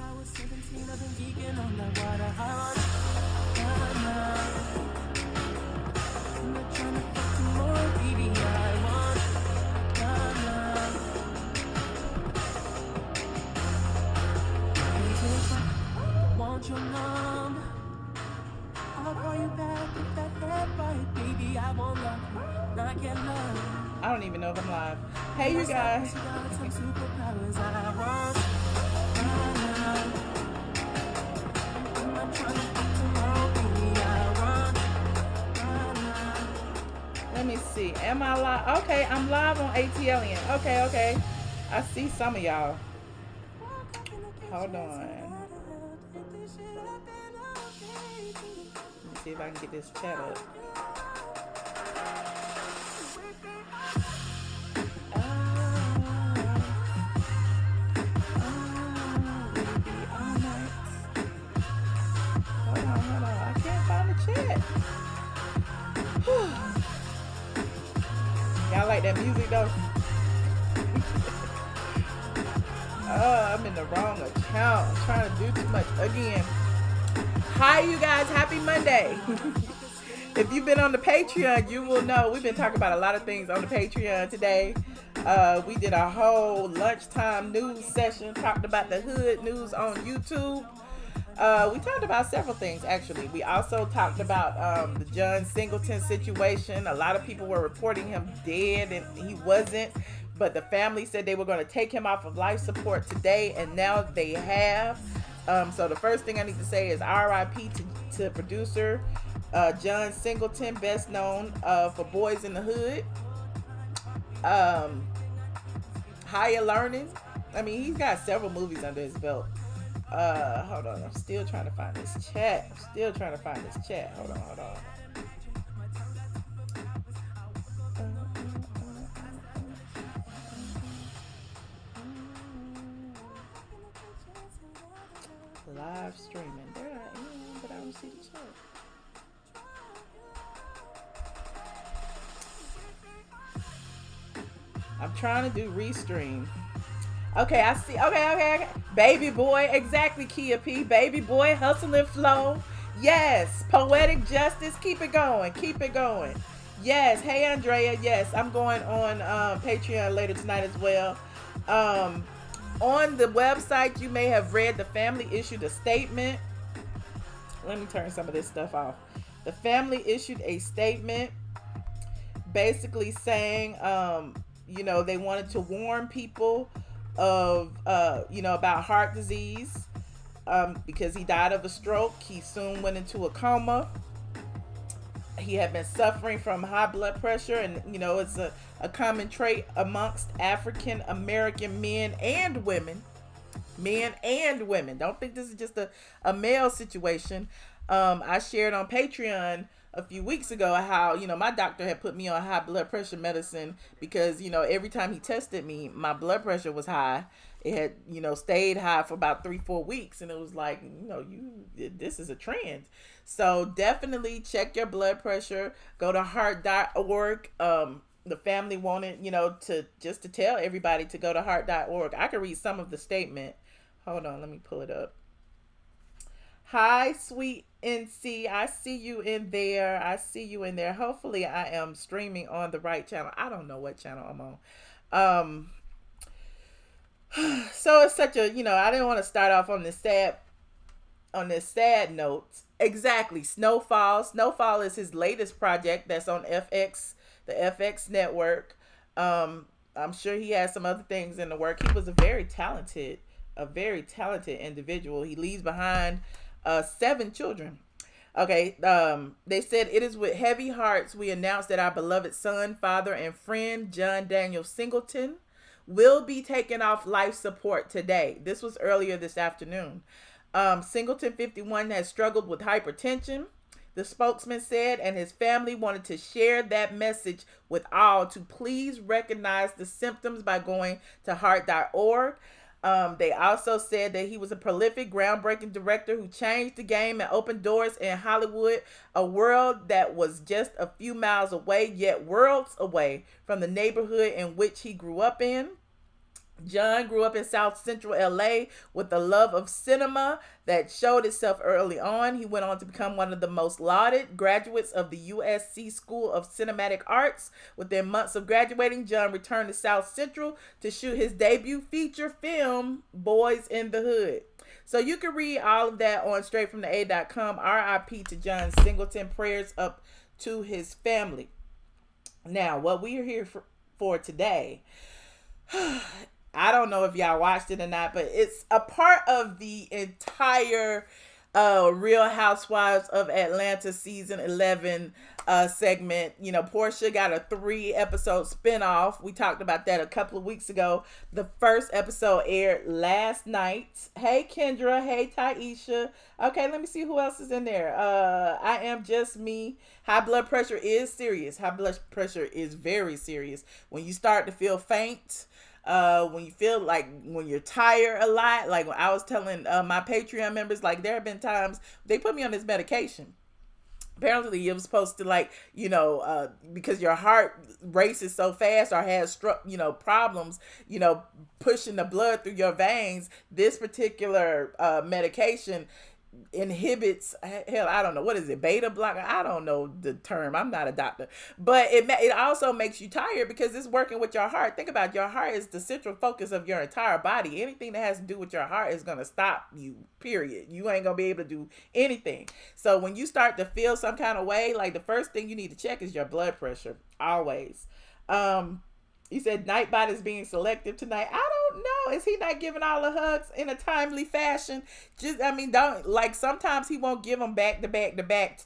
I was 17, I've been geeking on that water. I'm not trying to fuck tomorrow, baby. I want your number. I'll call you back if that head right, baby. I won't love you, not get love. I don't even know if I'm live. Hey, you guys. Let me see. Am I live? Okay, I'm live on ATLien. Okay. I see some of y'all. Hold on. Let me see if I can get this chat up. Hold on. I can't find the chat. Y'all like that music though? I'm in the wrong account. I'm trying to do too much again. Hi, you guys. Happy Monday. If you've been on the Patreon, you will know we've been talking about a lot of things on the Patreon today. We did a whole lunchtime news session, talked about the hood news on YouTube. We talked about several things, actually. We also talked about the John Singleton situation. A lot of people were reporting him dead, and he wasn't. But the family said they were going to take him off of life support today, and now they have. So the first thing I need to say is RIP to producer John Singleton, best known for Boys in the Hood. Higher Learning. I mean, he's got several movies under his belt. Hold on. I'm still trying to find this chat. Hold on. Live streaming. There I am, but I don't see the chat. I'm trying to do restream. Okay, I see. Okay. Baby boy, exactly, Kia P. Baby boy, hustle and flow. Yes, poetic justice. Keep it going. Yes. Hey, Andrea. Yes, I'm going on Patreon later tonight as well. On the website, you may have read the family issued a statement. Let me turn some of this stuff off. The family issued a statement basically saying, they wanted to warn people of, about heart disease because he died of a stroke. He soon went into a coma. He had been suffering from high blood pressure, and it's a common trait amongst African American men and women. Don't think this is just a male situation. I shared on Patreon a few weeks ago how my doctor had put me on high blood pressure medicine because every time he tested me, my blood pressure was high. It had stayed high for about 3-4 weeks, and it was like this is a trend. So definitely check your blood pressure. Go to heart.org. The family wanted to tell everybody to go to heart.org. I can read some of the statement. Hold on, let me pull it up. Hi, sweet NC. I see you in there. Hopefully I am streaming on the right channel. I don't know what channel I'm on. So it's such a, I didn't want to start off on this sad note. Exactly. Snowfall. Snowfall is his latest project that's on FX, the FX network. I'm sure he has some other things in the work. He was a very talented individual. He leaves behind 7 children. Okay. They said, it is with heavy hearts we announce that our beloved son, father, and friend, John Daniel Singleton, will be taken off life support today. This was earlier this afternoon. Singleton, 51, has struggled with hypertension, the spokesman said, and his family wanted to share that message with all to please recognize the symptoms by going to heart.org. They also said that he was a prolific, groundbreaking director who changed the game and opened doors in Hollywood, a world that was just a few miles away, yet worlds away from the neighborhood in which he grew up in. John grew up in South Central LA with a love of cinema that showed itself early on. He went on to become one of the most lauded graduates of the USC School of Cinematic Arts. Within months of graduating, John returned to South Central to shoot his debut feature film, Boys in the Hood. So you can read all of that on straightfromtheA.com. RIP to John Singleton. Prayers up to his family. Now, what we are here for today, I don't know if y'all watched it or not, but it's a part of the entire Real Housewives of Atlanta season 11 segment. You know, Porsha got a 3-episode spinoff. We talked about that a couple of weeks ago. The first episode aired last night. Hey Kendra, hey Taisha. Okay, let me see who else is in there. I Am Just Me. High blood pressure is serious. High blood pressure is very serious. When you start to feel faint, when you feel like when you're tired a lot, like when I was telling my Patreon members, like there have been times they put me on this medication. Apparently you're supposed to, like, you know, because your heart races so fast or has problems, you know, pushing the blood through your veins. This particular medication inhibits, hell, I don't know, what is it, beta blocker? I don't know the term. I'm not a doctor, but it also makes you tired because it's working with your heart. Think about it. Your heart is the central focus of your entire body. Anything that has to do with your heart is going to stop you, period. You ain't gonna be able to do anything. So when you start to feel some kind of way, like the first thing you need to check is your blood pressure, always. You said Nightbot is being selective tonight. I don't know. Is he not giving all the hugs in a timely fashion? Don't, like, sometimes he won't give them back to back to back.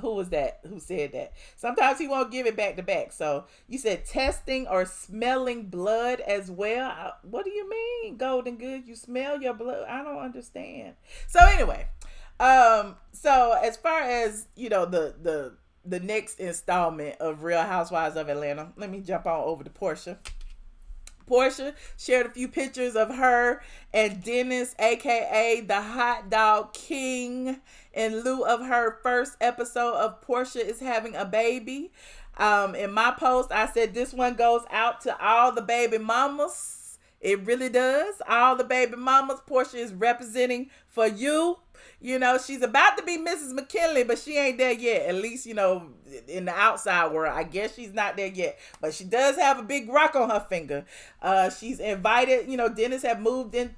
Who was that? Who said that? Sometimes he won't give it back to back. So you said testing or smelling blood as well. What do you mean, Golden Good? You smell your blood? I don't understand. So anyway, so as far as, you know, the next installment of Real Housewives of Atlanta, let me jump on over to Porsha. Porsha shared a few pictures of her and Dennis, aka the Hot Dog King, in lieu of her first episode of Porsha is Having a Baby. In my post, I said this one goes out to all the baby mamas. It really does. All the baby mamas, Porsha is representing for you. You know, she's about to be Mrs. McKinley, but she ain't there yet. At least, you know, in the outside world, I guess she's not there yet. But she does have a big rock on her finger. She's invited, you know, Dennis had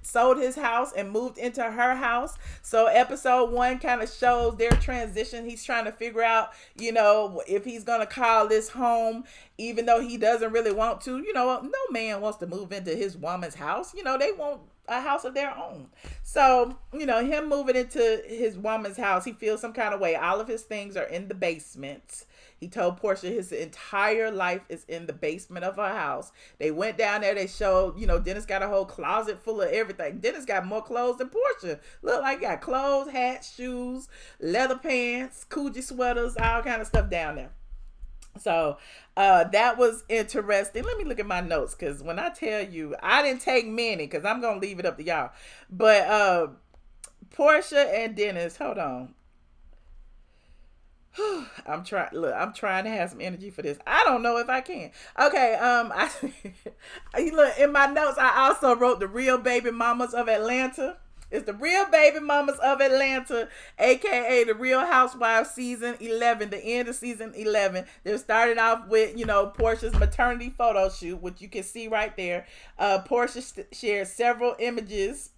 sold his house and moved into her house. So episode 1 kind of shows their transition. He's trying to figure out, you know, if he's going to call this home, even though he doesn't really want to. You know, no man wants to move into his woman's house. You know, they want a house of their own. So, you know, him moving into his woman's house, he feels some kind of way. All of his things are in the basement. He told Porsha his entire life is in the basement of her house. They went down there. They showed, you know, Dennis got a whole closet full of everything. Dennis got more clothes than Porsha. Look like he got clothes, hats, shoes, leather pants, Coogee sweaters, all kind of stuff down there. So that was interesting. Let me look at my notes, because when I tell you, I didn't take many because I'm going to leave it up to y'all. But Porsha and Dennis, hold on. I'm trying to have some energy for this. I don't know if I can. Okay, look, in my notes, I also wrote the Real Baby Mamas of Atlanta. It's the Real Baby Mamas of Atlanta, aka the Real Housewives season 11, the end of season 11. They're starting off with, you know, Porsha's maternity photo shoot, which you can see right there. Porsha shared several images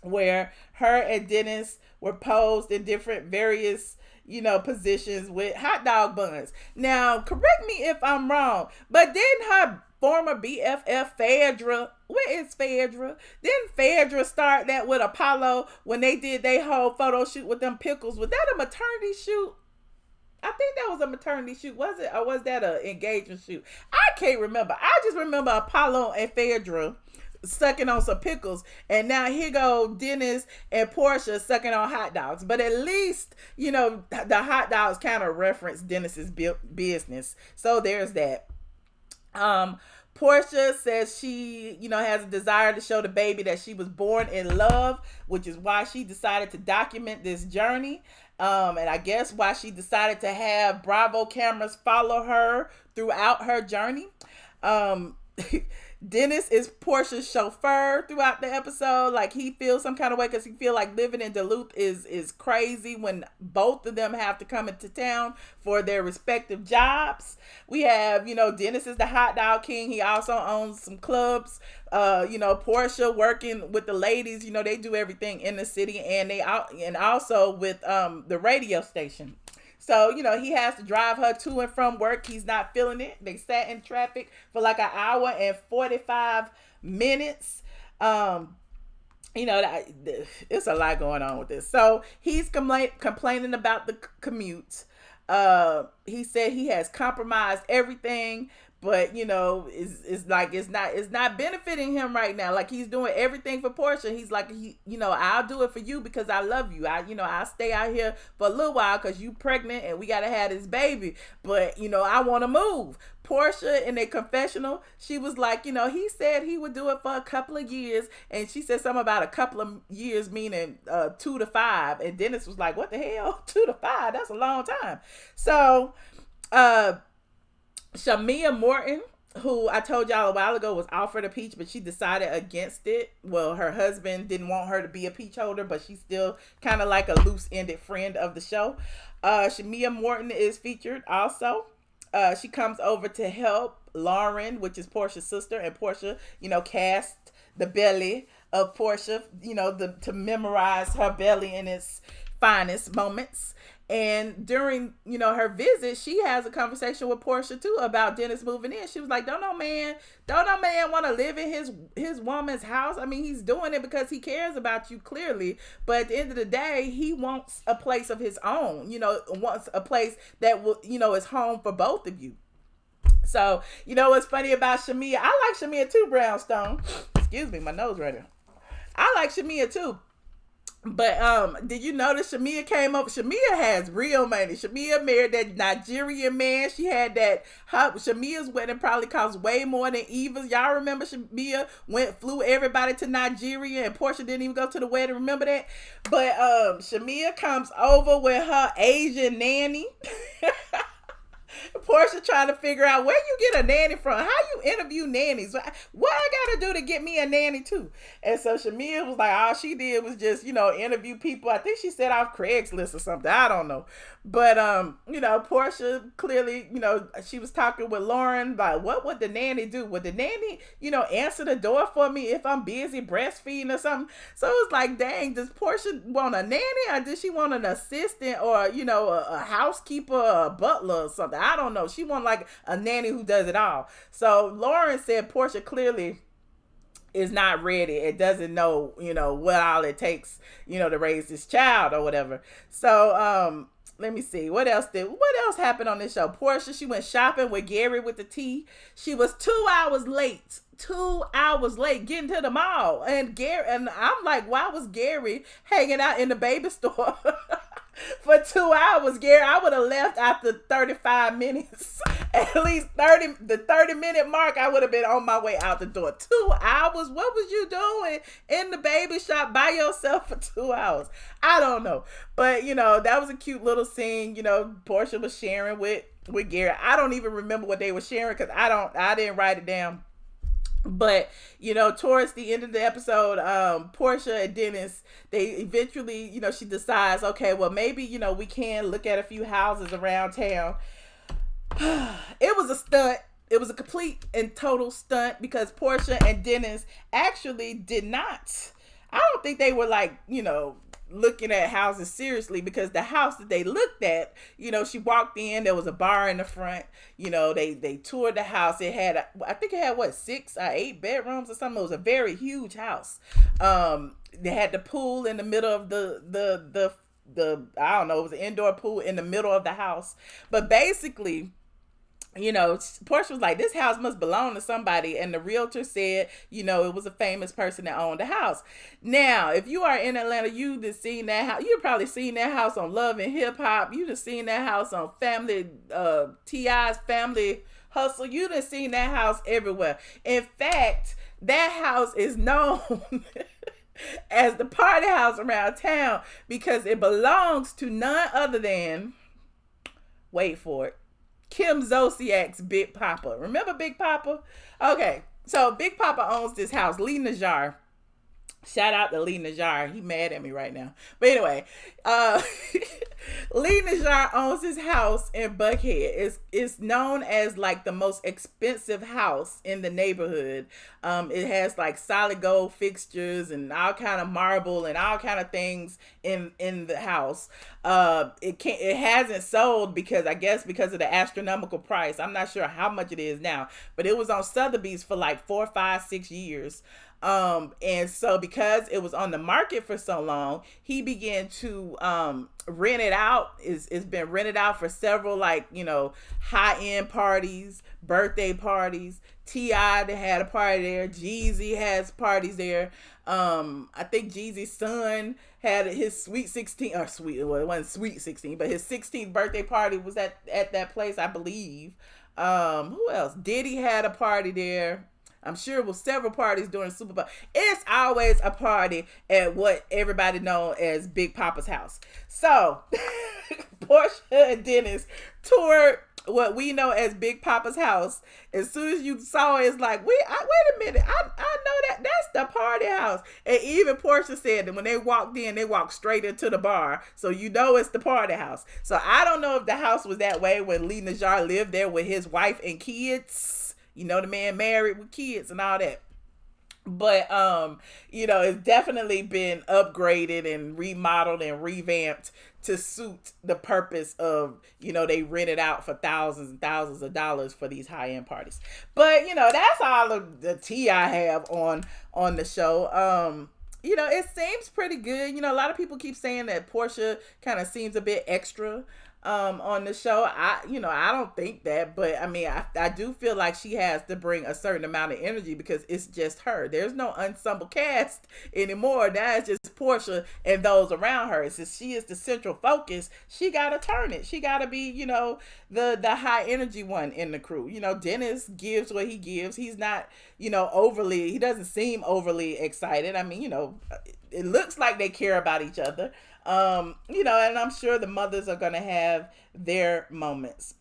where her and Dennis were posed in different various, you know, positions with hot dog buns. Now, correct me if I'm wrong, but didn't her former BFF Phaedra, where is Phaedra? Didn't Phaedra start that with Apollo when they did their whole photo shoot with them pickles? Was that a maternity shoot? I think that was a maternity shoot, was it? Or was that an engagement shoot? I can't remember. I just remember Apollo and Phaedra sucking on some pickles, and now here go Dennis and Porsha sucking on hot dogs. But at least, you know, the hot dogs kind of reference Dennis's business. So there's that. Porsha says she, you know, has a desire to show the baby that she was born in love, which is why she decided to document this journey. And I guess why she decided to have Bravo cameras follow her throughout her journey. Dennis is Portia's chauffeur throughout the episode. Like, he feels some kind of way because he feel like living in Duluth is crazy when both of them have to come into town for their respective jobs. We have, Dennis is the hot dog king. He also owns some clubs. Portia working with the ladies. They do everything in the city, and also with the radio station. So, he has to drive her to and from work. He's not feeling it. They sat in traffic for like an hour and 45 minutes. It's a lot going on with this. So he's complaining about the commute. He said he has compromised everything, but it's not benefiting him right now. Like, he's doing everything for Portia. He's like, I'll do it for you because I love you. I'll stay out here for a little while because you pregnant and we gotta have this baby. But I want to move. Portia, in a confessional, she was like, he said he would do it for a couple of years, and she said something about a couple of years meaning 2 to 5, and Dennis was like, what the hell, 2 to 5? That's a long time. So Shamia Morton, who I told y'all a while ago was offered a peach, but she decided against it. Well, her husband didn't want her to be a peach holder, but she's still kind of like a loose-ended friend of the show. Shamia Morton is featured also. She comes over to help Lauren, which is Portia's sister, and Portia, cast the belly of Portia, to memorize her belly in its finest moments. And during, her visit, she has a conversation with Portia too about Dennis moving in. She was like, don't no man want to live in his woman's house. I mean, he's doing it because he cares about you, clearly. But at the end of the day, he wants a place of his own, wants a place that will, is home for both of you. So, what's funny about Shamia? I like Shamia too, Brownstone. Excuse me, my nose right here. I like Shamia too. But did you notice Shamia came up? Shamia has real money. Shamia married that Nigerian man. She had that. Shamia's wedding probably cost way more than Eva's. Y'all remember Shamia flew everybody to Nigeria, and Portia didn't even go to the wedding. Remember that? But Shamia comes over with her Asian nanny. Portia trying to figure out where you get a nanny from. How you interview nannies? What I gotta do to get me a nanny too? And so Shamia was like, all she did was just, interview people. I think she said off Craigslist or something. I don't know. But, Portia clearly, she was talking with Lauren about what would the nanny do? Would the nanny, answer the door for me if I'm busy breastfeeding or something? So it was like, dang, does Portia want a nanny, or does she want an assistant, or, a housekeeper or a butler or something? I don't know. She want like a nanny who does it all. So Lauren said Portia clearly is not ready. It doesn't know, what all it takes, to raise this child or whatever. So, let me see. What else happened on this show? Portia, she went shopping with Gary with the T. She was 2 hours late. 2 hours late getting to the mall. And I'm like, why was Gary hanging out in the baby store for 2 hours, Gary? I would have left after 35 minutes. At least the 30-minute mark, I would have been on my way out the door. 2 hours? What was you doing in the baby shop by yourself for 2 hours? I don't know. But, that was a cute little scene. Portia was sharing with Gary. I don't even remember what they were sharing because I didn't write it down. But, towards the end of the episode, Portia and Dennis, they eventually, she decides, okay, well, maybe, we can look at a few houses around town. It was a stunt. It was a complete and total stunt because Portia and Dennis actually did not. I don't think they were like, looking at houses seriously, because the house that they looked at, she walked in, there was a bar in the front, they toured the house. It had, I think it had 6 or 8 bedrooms or something. It was a very huge house. They had the pool in the middle of the I don't know, it was an indoor pool in the middle of the house. But basically, Portia was like, this house must belong to somebody. And the realtor said, it was a famous person that owned the house. Now, if you are in Atlanta, you've just seen that house. You've probably seen that house on Love and Hip Hop. You've just seen that house on T.I.'s Family Hussle. You've just seen that house everywhere. In fact, that house is known as the party house around town because it belongs to none other than, wait for it, Kim Zolciak's Big Papa. Remember Big Papa? Okay. So Big Papa owns this house. Lee Najjar. Shout out to Lee Najjar. He mad at me right now. But anyway, Lee Najjar owns his house in Buckhead. It's known as like the most expensive house in the neighborhood. It has like solid gold fixtures and all kind of marble and all kind of things in the house. It hasn't sold because I guess because of the astronomical price. I'm not sure how much it is now, but it was on Sotheby's for like 4, 5, 6 years. And so because it was on the market for so long, he began to rent it out. It's been rented out for several, like, you know, high-end parties, birthday parties. T.I. had a party there. Jeezy has parties there. I think Jeezy's son had his sweet 16, or sweet, well, it wasn't sweet 16, but his 16th birthday party was at that place, I believe. Who else? Diddy had a party there. I'm sure it was several parties during Super Bowl. It's always a party at what everybody knows as Big Papa's house. So, Porsha and Dennis toured what we know as Big Papa's house. As soon as you saw it, it's like, wait a minute. I know that's the party house. And even Porsha said that when they walked in, they walked straight into the bar. So you know it's the party house. So I don't know if the house was that way when Lee Najjar lived there with his wife and kids. You know, the man married with kids and all that. But, you know, it's definitely been upgraded and remodeled and revamped to suit the purpose of, you know, they rent it out for thousands and thousands of dollars for these high-end parties. But, you know, that's all of the tea I have on the show. You know, it seems pretty good. You know, a lot of people keep saying that Porsha kind of seems a bit extra on the show. I don't think that, but I mean, I do feel like she has to bring a certain amount of energy because it's just her. There's no ensemble cast anymore. Now it's just Porsha and those around her. Since she is the central focus, she gotta turn it. She gotta be, you know, the high energy one in the crew. You know, Dennis gives what he gives. He's not, you know, he doesn't seem overly excited. I mean, you know, it looks like they care about each other. You know, and I'm sure the mothers are going to have their moments.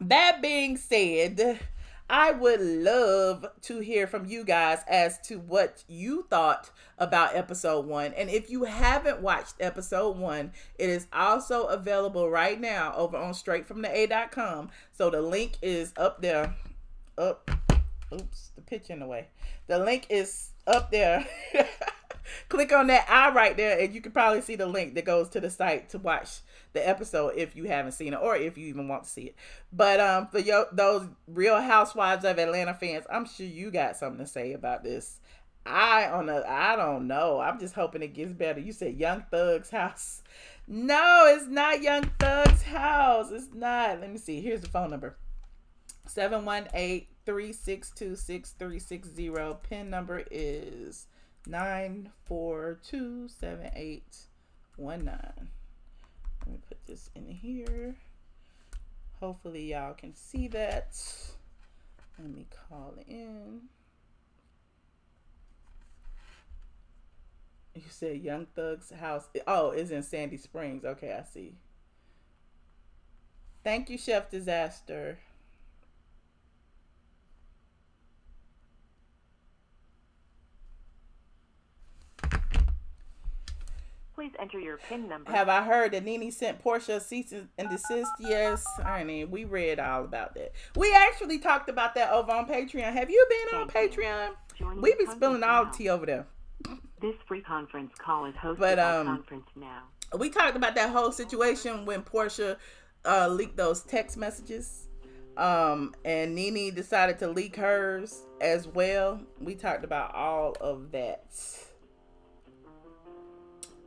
That being said, I would love to hear from you guys as to what you thought about episode 1. And if you haven't watched episode 1, it is also available right now over on straightfromtheA.com. So the link is up there. Oops, the picture in the way. The link is up there. Click on that eye right there and you can probably see the link that goes to the site to watch the episode if you haven't seen it or if you even want to see it. But for those Real Housewives of Atlanta fans, I'm sure you got something to say about this. I don't know. I'm just hoping it gets better. You said Young Thug's house. No, it's not Young Thug's house. It's not. Let me see. Here's the phone number. 718-362-6360. PIN number is 9427819. Let me put this in here. Hopefully y'all can see that. Let me call in. You said Young Thug's house. Oh, it's in Sandy Springs. Okay, I see. Thank you, Chef Disaster. Please enter your PIN number. Have I heard that Nene sent Porsha a cease and desist? Yes, honey. We read all about that. We actually talked about that over on Patreon. Have you been on Patreon? We be spilling all the tea over there. This free conference call is hosted by Conference Now. We talked about that whole situation when Porsha leaked those text messages. And Nene decided to leak hers as well. We talked about all of that.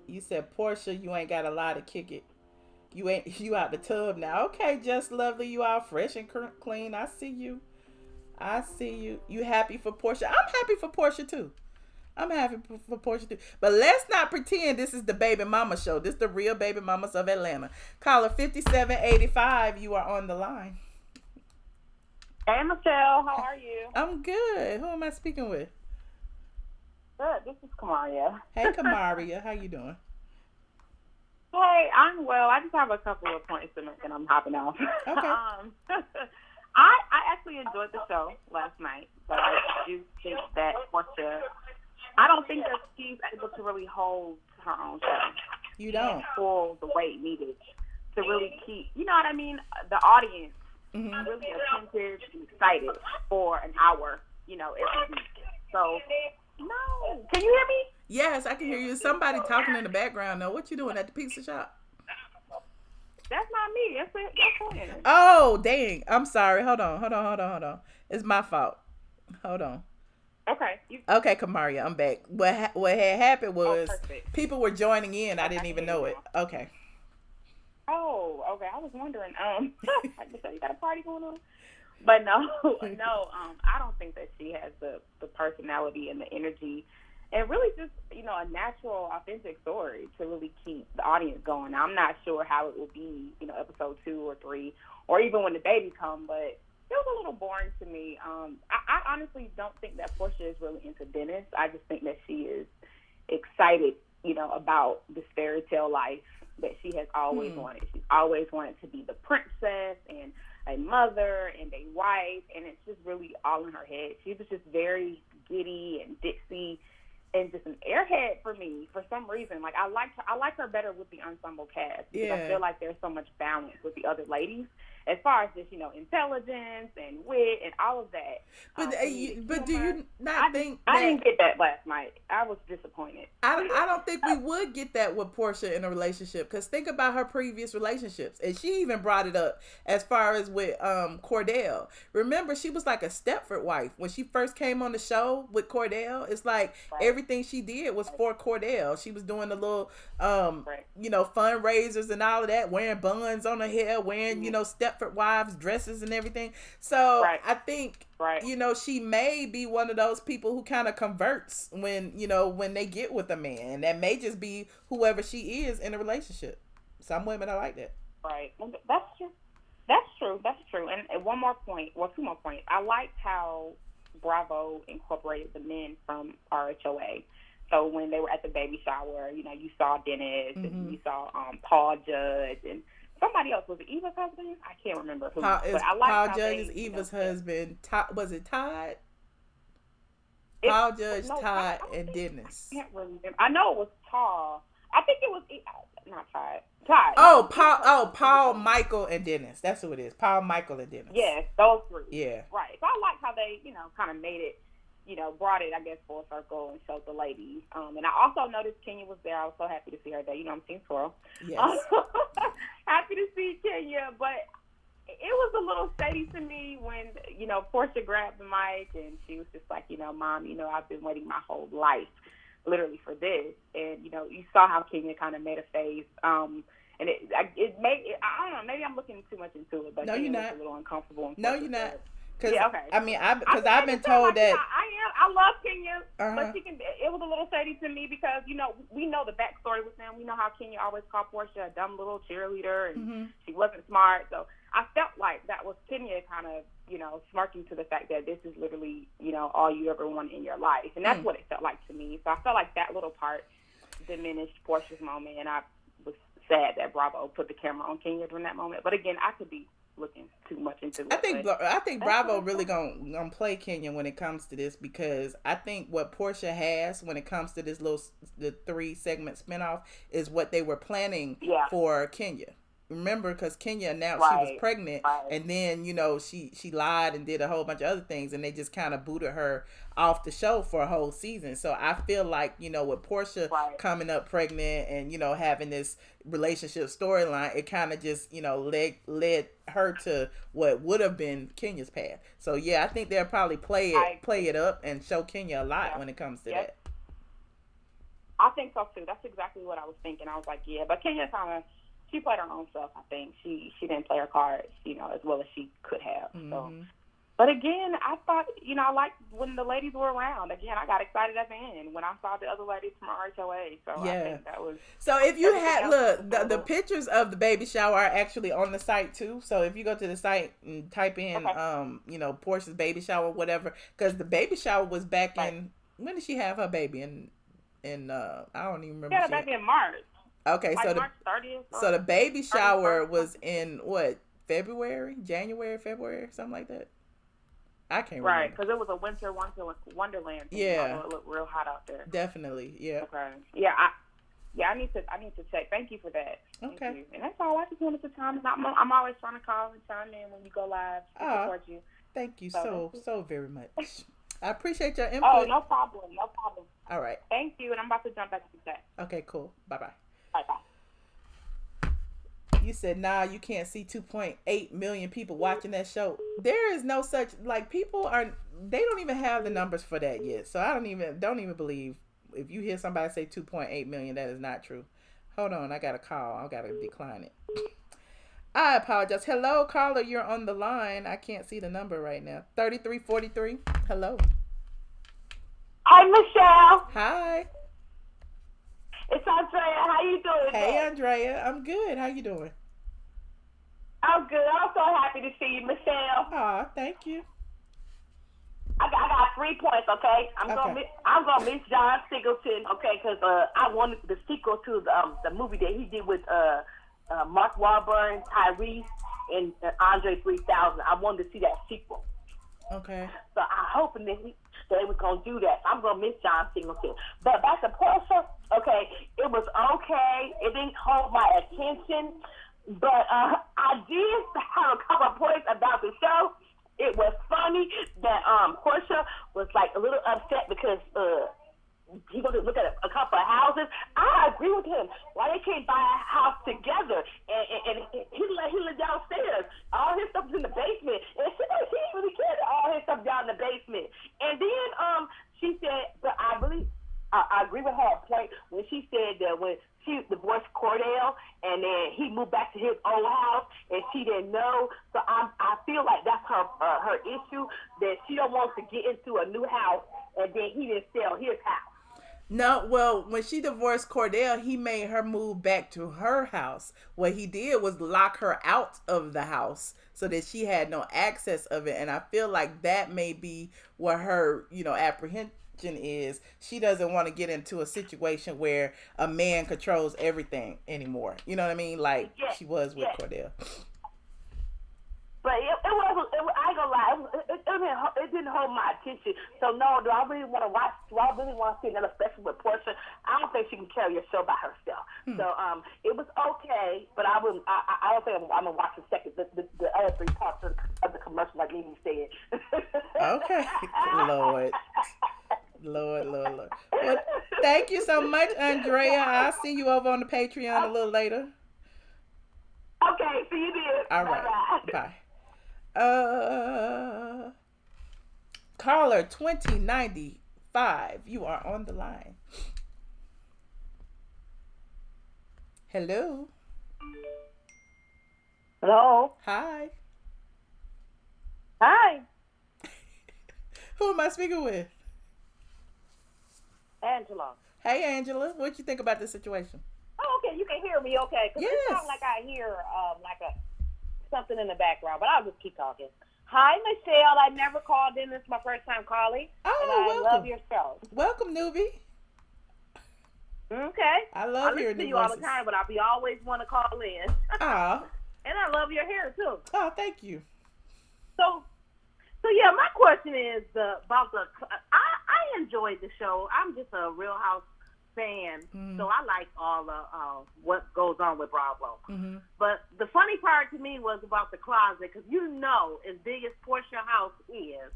You said, Porsha, you ain't got a lot to kick it. You out the tub now. Okay, Just Lovely, you all fresh and clean. I see you. You happy for Porsha? I'm happy for Porsha too. But let's not pretend this is the baby mama show. This is the real baby mamas of Atlanta. Caller 5785, you are on the line. Hey, Michelle, how are you? I'm good. Who am I speaking with? Good. This is Kamaria. Hey, Kamaria. How you doing? Hey, I'm well. I just have a couple of points to make, and I'm hopping off. Okay. I actually enjoyed the show last night, but I do think that Porsha, I don't think that she's able to really hold her own show. You don't pull the weight needed to really keep, you know what I mean, the audience really attentive and excited for an hour, you know, every week. So, no. Can you hear me? Yes, I can hear you. Somebody talking in the background though. What you doing at the pizza shop? That's not me. That's him. Oh, dang. I'm sorry. Hold on. It's my fault. Hold on. Okay. Okay, Kamaria, I'm back. What had happened was people were joining in. I didn't even know it. Okay. Oh, okay. I was wondering. So you got a party going on? But no. I don't think that she has the personality and the energy, and really just, you know, a natural, authentic story to really keep the audience going. I'm not sure how it will be, you know, episode 2 or 3, or even when the baby come, but it was a little boring to me. I honestly don't think that Porsha is really into Dennis. I just think that she is excited, you know, about this fairy tale life that she has always wanted. She's always wanted to be the princess and a mother and a wife, and it's just really all in her head. She was just very giddy and ditzy and just an airhead for me for some reason. Like, I like her better with the ensemble cast because I feel like there's so much balance with the other ladies as far as just, you know, intelligence and wit and all of that. But do you not think I didn't get that last night? I was disappointed. I don't think we would get that with Porsha in a relationship, because think about her previous relationships, and she even brought it up as far as with Cordell. Remember, she was like a Stepford wife when she first came on the show with Cordell. It's like everything she did was for Cordell. She was doing the little you know, fundraisers and all of that, wearing buns on her hair, wearing you know, Stepford wives dresses and everything. So I think you know, she may be one of those people who kind of converts when, you know, when they get with a man. That may just be whoever she is in a relationship. Some women are like that. Right. That's true. That's true. And one more point, well, 2 more points. I liked how Bravo incorporated the men from RHOA. So when they were at the baby shower, you know, you saw Dennis and you saw Paul Judge and somebody else. Was it Eva's husband? I can't remember who. But I like Paul how Judge is Eva's husband. Was it Todd? Paul Judge, Todd, and Dennis. I can't remember. I know it was Paul. I think it was not Todd. Todd. Oh, Paul, Michael, and Dennis. That's who it is. Paul, Michael, and Dennis. Yes, those 3. Yeah. Right. So I like how they, you know, kind of made it, you know, brought it, I guess, full circle and showed the ladies. And I also noticed Kenya was there. I was so happy to see her there. You know, I'm Team Swirl. Yes. Happy to see Kenya, but it was a little shady to me when, you know, Porsha grabbed the mic and she was just like, you know, Mom, you know, I've been waiting my whole life, literally, for this. And, you know, you saw how Kenya kind of made a face. And it made, I don't know, maybe I'm looking too much into it, but no, you're not. was a little uncomfortable. No, you're not. Cause, okay. I mean, I've been told that. I love Kenya, but it was a little shady to me because, you know, we know the backstory with them. We know how Kenya always called Porsha a dumb little cheerleader and she wasn't smart. So I felt like that was Kenya kind of, you know, smirking to the fact that this is literally, you know, all you ever want in your life. And that's what it felt like to me. So I felt like that little part diminished Porsha's moment, and I was sad that Bravo put the camera on Kenya during that moment. But again, I could be looking too much into it. I think Bravo really gonna play Kenya when it comes to this, because I think what Porsha has when it comes to this the 3-segment spinoff is what they were planning for Kenya. Remember, because Kenya announced she was pregnant, and then, you know, she lied and did a whole bunch of other things, and they just kind of booted her off the show for a whole season. So I feel like, you know, with Porsha coming up pregnant and, you know, having this relationship storyline, it kind of just, you know, led her to what would have been Kenya's path. So yeah, I think they'll probably play it up and show Kenya a lot when it comes to that. I think so too. That's exactly what I was thinking. I was like, yeah, but Kenya kind of, she played her own stuff. I think she didn't play her cards, you know, as well as she could have. So, but again, I thought, you know, I liked when the ladies were around. Again, I got excited at the end when I saw the other ladies from RHOA. So I think that was. So if you had the pictures of the baby shower are actually on the site too. So if you go to the site and type in, you know, Porsha's baby shower, whatever, because the baby shower was back in, when did she have her baby? In I don't even remember. Yeah, baby in March. Okay, like March 30th. So the baby shower was in what, January, February, something like that. I can't Right, remember. because it was a winter wonderland. Yeah. It looked real hot out there. Definitely, yeah. Okay. Yeah, I need to check. Thank you for that. Thank you. And that's all. I just wanted to chime in. I'm always trying to call and chime in when you go live to support you. Thank you so very much. I appreciate your input. Oh, no problem. All right. Thank you, and I'm about to jump back to chat. Okay, cool. Bye-bye. Bye-bye. You said, nah, you can't see 2.8 million people watching that show. There is no such, like, they don't even have the numbers for that yet. So I don't even believe if you hear somebody say 2.8 million, that is not true. Hold on, I got a call. I got to decline it. I apologize. Hello, caller, you're on the line. I can't see the number right now. 3343. Hello. Hi, Michelle. Hi. It's Andrea. How you doing? Hey, Andrea. I'm good. How you doing? I'm good. I'm so happy to see you, Michelle. Aw, thank you. I got 3 points, okay? I'm gonna miss John Singleton, okay? Because I wanted the sequel to the movie that he did with Mark Wahlberg, Tyrese, and Andre 3000. I wanted to see that sequel. Okay. So I'm hoping that they was gonna do that. I'm gonna miss John Singleton. But back to Porsha, okay, it was okay. It didn't hold my attention, but I did have a couple of points about the show. It was funny that Porsha was like a little upset because he goes to look at a couple of houses. I agree with him. Why they can't buy a house together? And he lived downstairs. All his stuff is in the basement. And she didn't really care that all his stuff down in the basement. And then she said, but I agree with her point when she said that when she divorced Cordell and then he moved back to his old house and she didn't know. So I feel like that's her issue, that she don't want to get into a new house and then he didn't sell his house. No, well, when she divorced Cordell, he made her move back to her house. What he did was lock her out of the house so that she had no access of it. And I feel like that may be what her, apprehension is. She doesn't want to get into a situation where a man controls everything anymore. You know what I mean? Like she was with Cordell. But it wasn't. I ain't gonna lie. It didn't hold my attention. So no, do I really want to watch? Do I really want to see another special with Porsha? I don't think she can carry a show by herself. So it was okay, but I don't think I'm gonna watch the other 3 parts of the commercial like Nene said. Okay, Lord. Well, thank you so much, Andrea. I'll see you over on the Patreon a little later. Okay, see you then. All right, bye. Caller 2095, you are on the line. Hello. Hello. Hi. Hi. Who am I speaking with? Angela. Hey, Angela. What you think about this situation? Oh, okay. You can hear me, okay? Because it sounds like I hear something in the background, but I'll just keep talking. Hi, Michelle. I never called in. This is my first time calling. Oh, and I welcome. love your show. Welcome, newbie. Okay. I love hearing listen to new you voices. all the time, but I always want to call in. Oh. And I love your hair, too. Oh, thank you. So yeah, my question is about I enjoyed the show. I'm just a Real House fan, so I like all what goes on with Bravo. Mm-hmm. But the funny part to me was about the closet, because as big as Porsha's house is,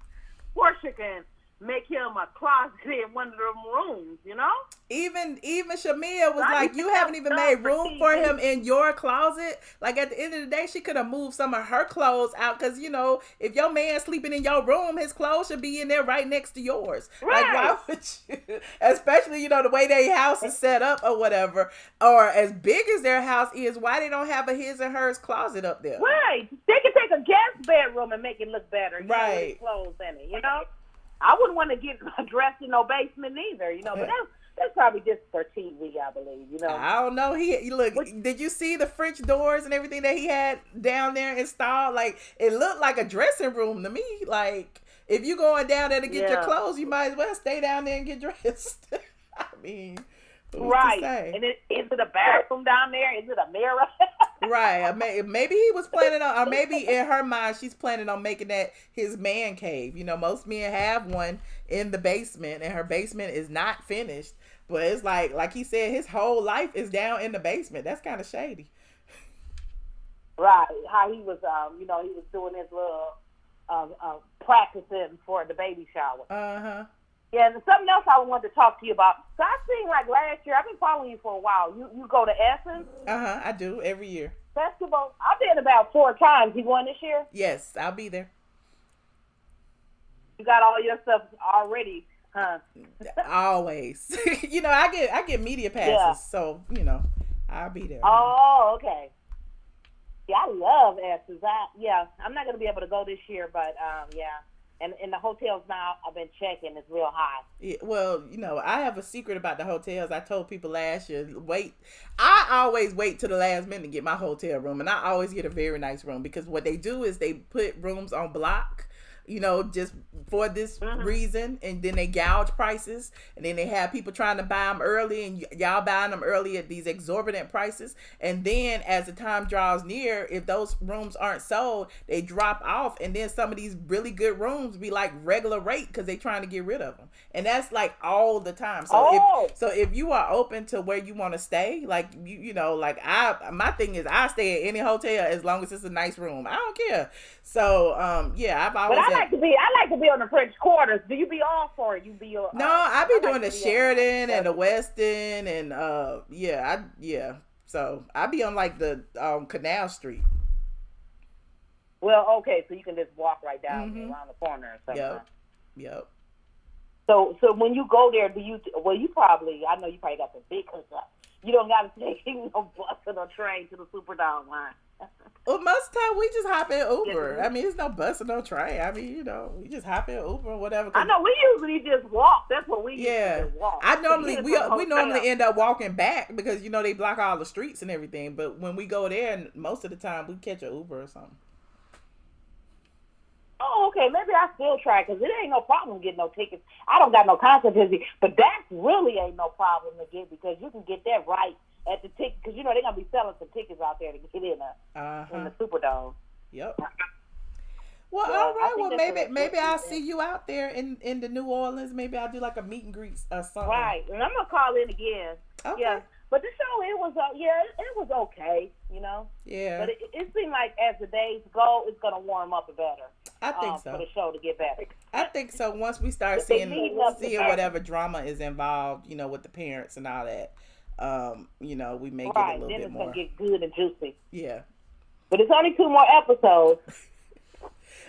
Porsha can make him a closet in one of them rooms, Even Shamia was like, you haven't even made room for him in your closet. Like, at the end of the day, she could have moved some of her clothes out, because, if your man sleeping in your room, his clothes should be in there right next to yours. Right. Like, why would you? Especially, the way their house is set up or whatever, or as big as their house is, why they don't have a his and hers closet up there? Right. They can take a guest bedroom and make it look better, right? With clothes in it, I wouldn't want to get dressed in no basement either, but that's probably just for TV, I believe, I don't know. Did you see the French doors and everything that he had down there installed? Like, it looked like a dressing room to me. Like, if you going down there to get your clothes, you might as well stay down there and get dressed. I mean, right. And is it a bathroom down there? Is it a mirror? Right. Maybe he was planning on, or maybe in her mind, she's planning on making that his man cave. You know, most men have one in the basement, and her basement is not finished. But it's like he said, his whole life is down in the basement. That's kind of shady. Right. How he was, he was doing his little practicing for the baby shower. Uh-huh. Yeah, and something else I wanted to talk to you about. So I seen like last year, I've been following you for a while. You go to Essence? Uh-huh, I do every year. Festival? I've been about 4 times. You going this year? Yes, I'll be there. You got all your stuff already, huh? Always. I get media passes, so I'll be there. Oh, okay. Yeah, I love Essence. I'm not gonna be able to go this year, but And in the hotels now, I've been checking, it's real high. Yeah, well, I have a secret about the hotels. I told people last year, I always wait till the last minute to get my hotel room, and I always get a very nice room, because what they do is they put rooms on block, just for this reason, and then they gouge prices, and then they have people trying to buy them early, and y'all buying them early at these exorbitant prices, and then as the time draws near, if those rooms aren't sold, they drop off, and then some of these really good rooms be like regular rate because they trying to get rid of them, and that's like all the time. So if you are open to where you want to stay, like my thing is I stay at any hotel as long as it's a nice room. I don't care. So I've always. But I like to be on the French Quarters. Do you be off or you be on? No, I be doing the Sheraton and the Westin and So I be on like the Canal Street. Well, okay, so you can just walk right down around the corner or something. Yep. So when you go there, I know you probably got the big hookup. You don't got to take no bus or no train to the Superdome line. Well, most of the time we just hop in Uber. I mean, it's no bus or no train. I mean, we just hop in Uber or whatever. I know we usually just walk. That's what we usually just walk. We normally end up walking back because they block all the streets and everything. But when we go there, most of the time we catch an Uber or something. Oh, okay. Maybe I still try because it ain't no problem getting no tickets. I don't got no concert tickets, but that really ain't no problem to get because you can get that right at the ticket because they're gonna be selling some tickets out there to get in the Superdome. Yep. Well, all right. Well, maybe I'll see you out there in the New Orleans. Maybe I'll do like a meet and greet or something. Right, and I'm gonna call in again. Okay. Yeah. But the show, it was okay, Yeah. But it seemed like as the days go, it's going to warm up better. I think so. For the show to get better. I think so. Once we start seeing whatever drama is involved, with the parents and all that, we may get a little bit more. Right, then it's going to get good and juicy. Yeah. But it's only 2 more episodes.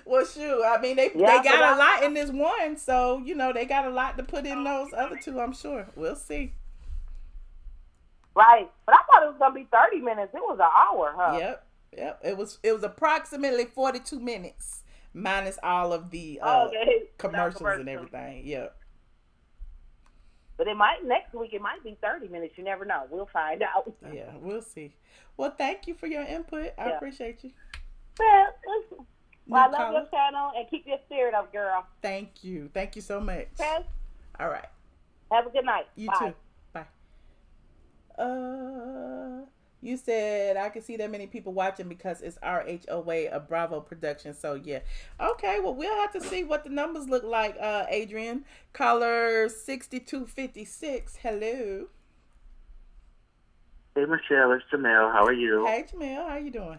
Well, shoot. I mean, they got a lot in this one, so, they got a lot to put in those other 2, I'm sure. We'll see. Right, but I thought it was gonna be 30 minutes. It was an hour, huh? Yep. It was approximately 42 minutes minus all of the commercials and everything. Yep. But next week it might be 30 minutes. You never know. We'll find out. Yeah, we'll see. Well, thank you for your input. I appreciate you. Well, I love your channel and keep your spirit up, girl. Thank you. Thank you so much. Okay. All right. Have a good night. You Bye. too. You said I can see that many people watching because it's RHOA, a Bravo production. So yeah. Okay, well we'll have to see what the numbers look like, ATLien. Caller 6256. Hello. Hey Michelle, it's Jamel. How are you? Hey Jamel, how you doing?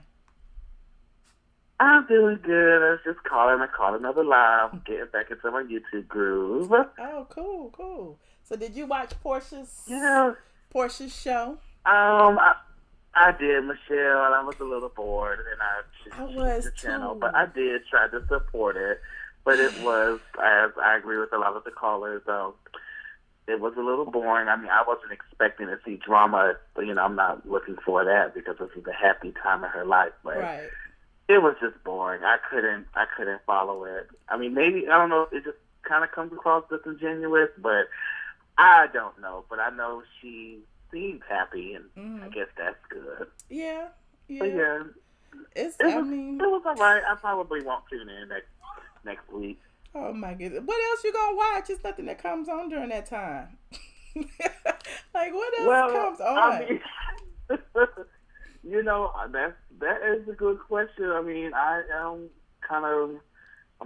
I'm doing good. I was just calling. I caught another live, getting back into my YouTube groove. Oh, cool. So did you watch Portia's show? I did, Michelle, and I was a little bored, and I was the channel, but I did try to support it. But it was, as I agree with a lot of the callers, it was a little boring. I mean, I wasn't expecting to see drama, but I'm not looking for that because this is a happy time in her life. But it was just boring. I couldn't follow it. I mean, maybe I don't know. It just kind of comes across disingenuous, but I don't know. But I know she seemed happy, and I guess that's good. Yeah. But yeah, it was all right. I probably won't tune in next week. Oh my goodness! What else you gonna watch? It's nothing that comes on during that time. Like what else comes on? that is a good question. I mean, I'm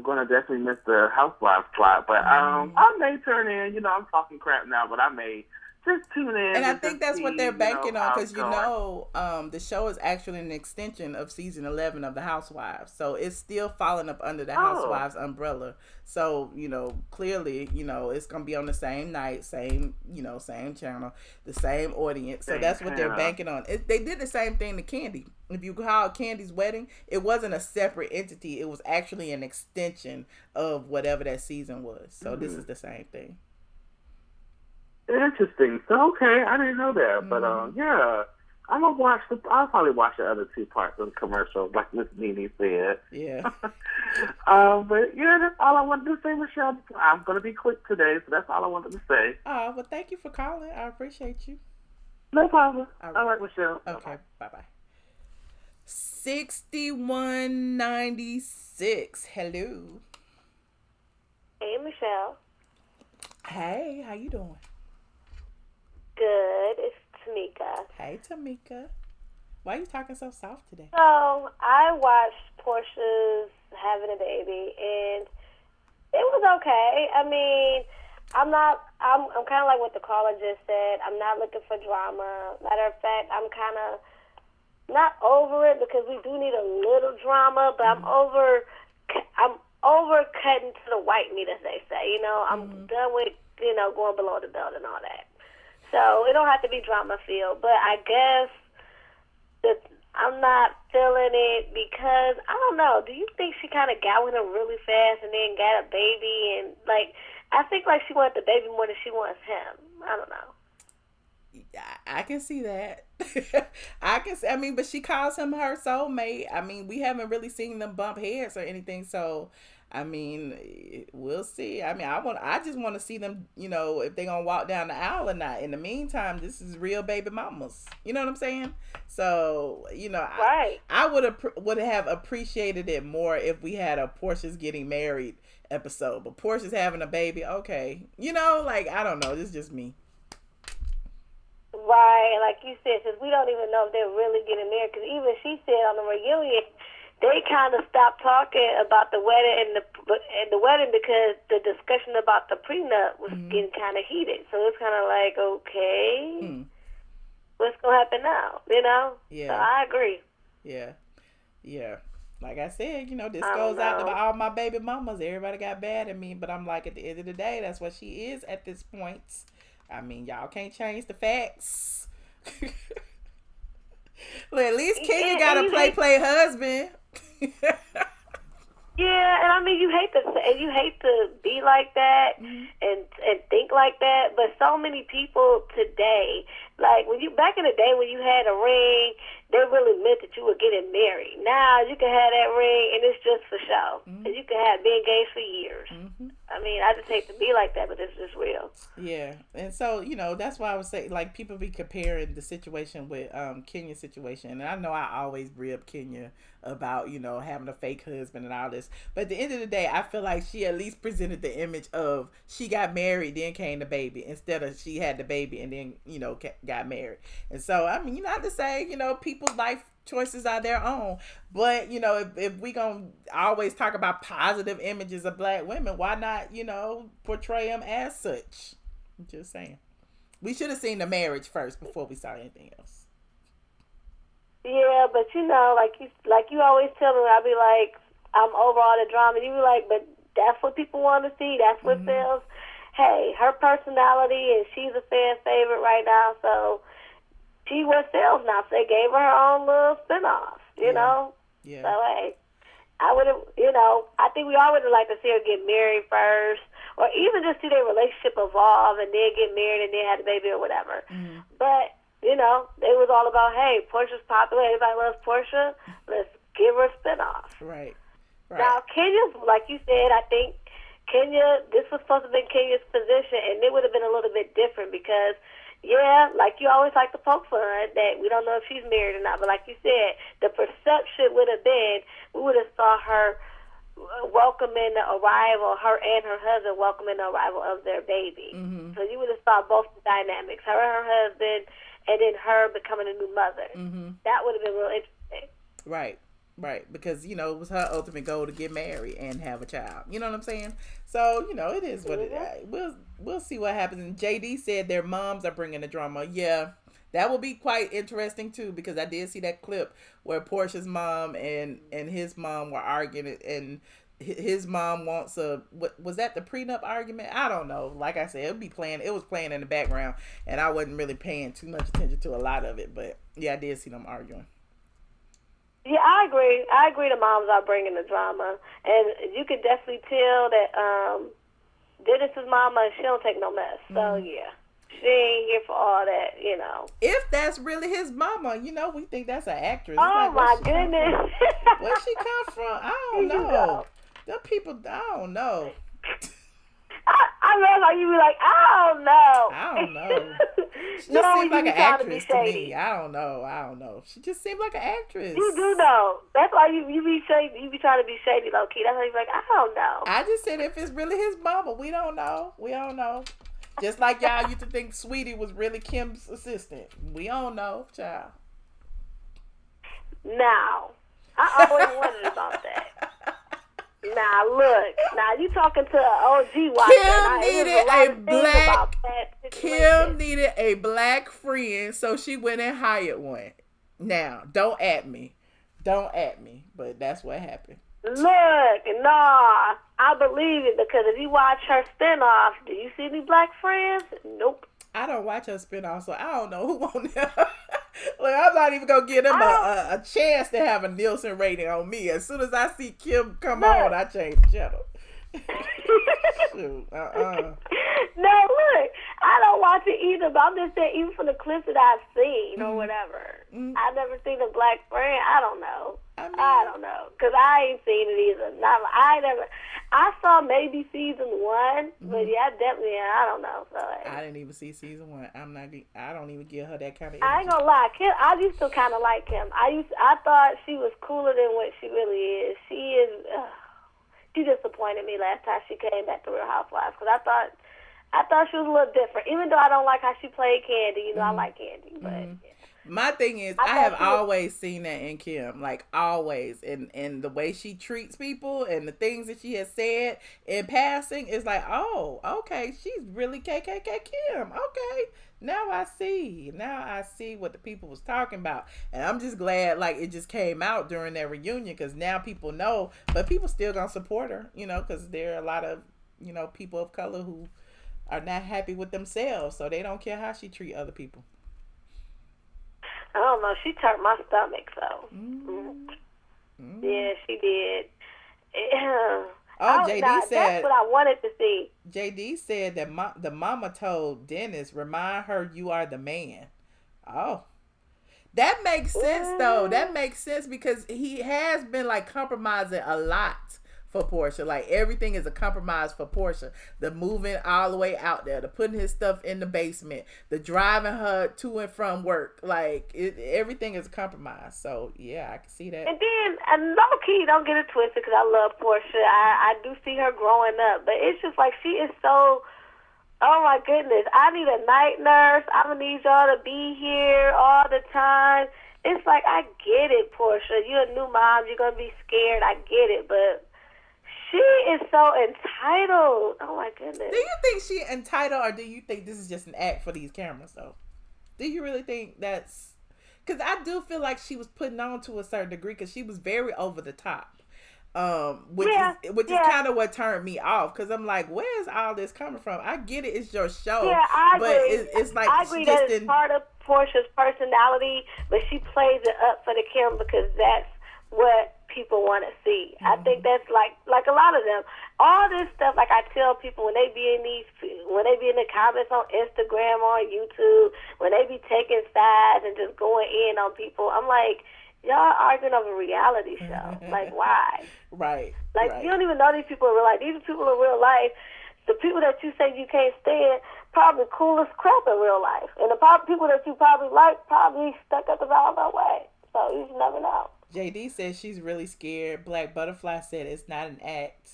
going to definitely miss the Housewives plot, but I may turn in. I'm talking crap now, but I may just tune in. And I think that's see, what they're banking on, because the show is actually an extension of season 11 of the Housewives, so it's still falling up under the Housewives umbrella. So clearly, it's gonna be on the same night, same channel, the same audience. So that's what they're banking on. They did the same thing to Kandi. If you call Kandi's wedding, it wasn't a separate entity; it was actually an extension of whatever that season was. So this is the same thing. Interesting. So okay, I didn't know that, but yeah, I'll probably watch the other two parts of the commercial, like Miss Nene said. Yeah. But yeah, that's all I wanted to say, Michelle. I'm gonna be quick today, so that's all I wanted to say. Oh, well, thank you for calling. I appreciate you. No problem. All right, Michelle. Okay, bye. 6196. Hello. Hey, Michelle. Hey, how you doing? Good. It's Tamika. Hey, Tamika. Why are you talking so soft today? So, I watched PORSHA'S having a baby, and it was okay. I mean, I'm kind of like what the caller just said. I'm not looking for drama. Matter of fact, I'm kind of not over it, because we do need a little drama, but I'm over cutting to the white meat, as they say. I'm done with, going below the belt and all that. So it don't have to be drama filled, but I guess that I'm not feeling it because I don't know. Do you think she kind of got with him really fast and then got a baby, and I think she wanted the baby more than she wants him. I don't know. I can see that. But she calls him her soulmate. I mean, we haven't really seen them bump heads or anything, so I mean, we'll see. I mean, I just want to see them, if they're going to walk down the aisle or not. In the meantime, this is real baby mamas. You know what I'm saying? So, right. I would have appreciated it more if we had a Portia's getting married episode. But Portia's having a baby, okay. I don't know. This is just me. Right. Like you said, since we don't even know if they're really getting married, because even she said on the reunion, they kind of stopped talking about the wedding and the wedding because the discussion about the prenup was getting kind of heated. So it's kind of like, okay, what's gonna happen now? Yeah. So I agree. Yeah. Like I said, this goes out to all my baby mamas. Everybody got bad at me, but I'm like, at the end of the day, that's what she is at this point. I mean, y'all can't change the facts. Well, at least Kenya got a play husband. Yeah, and I mean, you hate to be like that and think like that, but so many people today, like back in the day when you had a ring, they really meant that you were getting married. Now you can have that ring and it's just for show, and you can be engaged for years. I mean, I just hate to be like that, but it's just real. Yeah, and so that's why I would say, like, people be comparing the situation with Kenya's situation, and I know I always bring up Kenya about having a fake husband and all this, but at the end of the day, I feel like she at least presented the image of she got married, then came the baby, instead of she had the baby and then got married. And so I mean, not to say people's life choices are their own, but if we gonna always talk about positive images of black women, why not portray them as such? I'm just saying, we should have seen the marriage first before we saw anything else. Yeah, but like you always tell me, I'll be like, I'm over all the drama. You be like, but that's what people want to see. That's what sells. Hey, her personality, and she's a fan favorite right now, so she what sells now. So they gave her own little spinoff, you know? Yeah. So, hey, I would have, I think we all would have liked to see her get married first, or even just see their relationship evolve and then get married and then have a baby or whatever. But, it was all about, hey, Portia's popular, everybody loves Porsha, let's give her a spinoff. Right. Now, Kenya's, like you said, I think this was supposed to have been Kenya's position, and it would have been a little bit different because, yeah, like you always like to poke fun that we don't know if she's married or not, but like you said, the perception would have been we would have saw her welcoming the arrival, her and her husband welcoming the arrival of their baby. So you would have saw both the dynamics, her and her husband, and then her becoming a new mother. Mm-hmm. That would have been real interesting. Right. Right, because, you know, it was her ultimate goal to get married and have a child. You know what I'm saying? So, you know, it is what it is. We'll see what happens. And JD said their moms are bringing the drama. Yeah, that will be quite interesting, too, because I did see that clip where Porsha's mom and his mom were arguing, and his mom wants was that the prenup argument? I don't know. Like I said, it was playing in the background, and I wasn't really paying too much attention to a lot of it. But, yeah, I did see them arguing. Yeah, I agree. I agree the moms are bringing the drama. And you could definitely tell that Dennis's mama, she don't take no mess. So, yeah, she ain't here for all that, you know. If that's really his mama, you know, we think that's an actress. Oh, my goodness. Where'd she come from? I don't know. Them people, I don't know. I read how you be like, I don't know. She just seemed like an actress to me. I don't know. She just seemed like an actress. You do know. That's why you be shady. You be trying to be shady, low key. That's why you be like, I don't know. I just said if it's really his mama, we don't know. Just like y'all used to think Sweetie was really Kim's assistant. We don't know, child. Now, I always wondered about that. Now look, you talking to an OG watcher. Kim needed a black friend, so she went and hired one. Now, don't at me, but that's what happened. Look, I believe it, because if you watch her spinoff, do you see any black friends? Nope. I don't watch her spinoff, so I don't know who on there. Look, I'm not even going to give them a chance to have a Nielsen rating on me. As soon as I see Kim come on, I change the channel. Shoot, No, look, I don't watch it either, but I'm just saying, even from the clips that I've seen or whatever, I've never seen a black friend. I don't know. I don't know, because I ain't seen it either. I saw maybe season 1, but yeah, definitely, I don't know. So I didn't even see season 1. I don't even give her that kind of energy. I ain't gonna lie, Kim, I used to kind of like Kim. I thought she was cooler than what she really is. She disappointed me last time she came back to Real Housewives, because I thought she was a little different. Even though I don't like how she played Kandi, I like Kandi, but yeah. My thing is, I have always seen that in Kim, like always, and the way she treats people and the things that she has said in passing is like, oh, okay, she's really KKK Kim. Okay, now I see what the people was talking about, and I'm just glad like it just came out during that reunion, because now people know, but people still gonna support her, because there are a lot of people of color who are not happy with themselves, so they don't care how she treat other people. I don't know. She turned my stomach, so. Yeah, she did. JD said. That's what I wanted to see. JD said that the mama told Dennis, remind her you are the man. Oh. That makes sense, though. That makes sense, because he has been, like, compromising a lot for Porsha. Like, everything is a compromise for Porsha. The moving all the way out there, the putting his stuff in the basement, the driving her to and from work. Like, everything is a compromise. So, yeah, I can see that. And then, low key, don't get it twisted, because I love Porsha. I do see her growing up. But it's just like, she is so, oh my goodness, I need a night nurse. I'm going to need y'all to be here all the time. It's like, I get it, Porsha. You're a new mom. You're going to be scared. I get it. But she is so entitled. Oh, my goodness. Do you think she entitled, or do you think this is just an act for these cameras, though? Do you really think that's... Because I do feel like she was putting on to a certain degree, because she was very over the top. Which is kind of what turned me off, because I'm like, where's all this coming from? I get it, it's your show. Yeah, I agree. But it's like... I agree that it's part of Porsha's personality, but she plays it up for the camera because that's what people want to see. I think that's like a lot of them. All this stuff, like I tell people when they be in the comments on Instagram or YouTube, when they be taking sides and just going in on people, I'm like, y'all arguing over a reality show. Like, why? Right. Like, you don't even know these people in real life. These are people in real life. The people that you say you can't stand probably cool as crap in real life. And the people that you probably like probably stuck up the roundabout way. So you just never know. JD says she's really scared. Black Butterfly said it's not an act.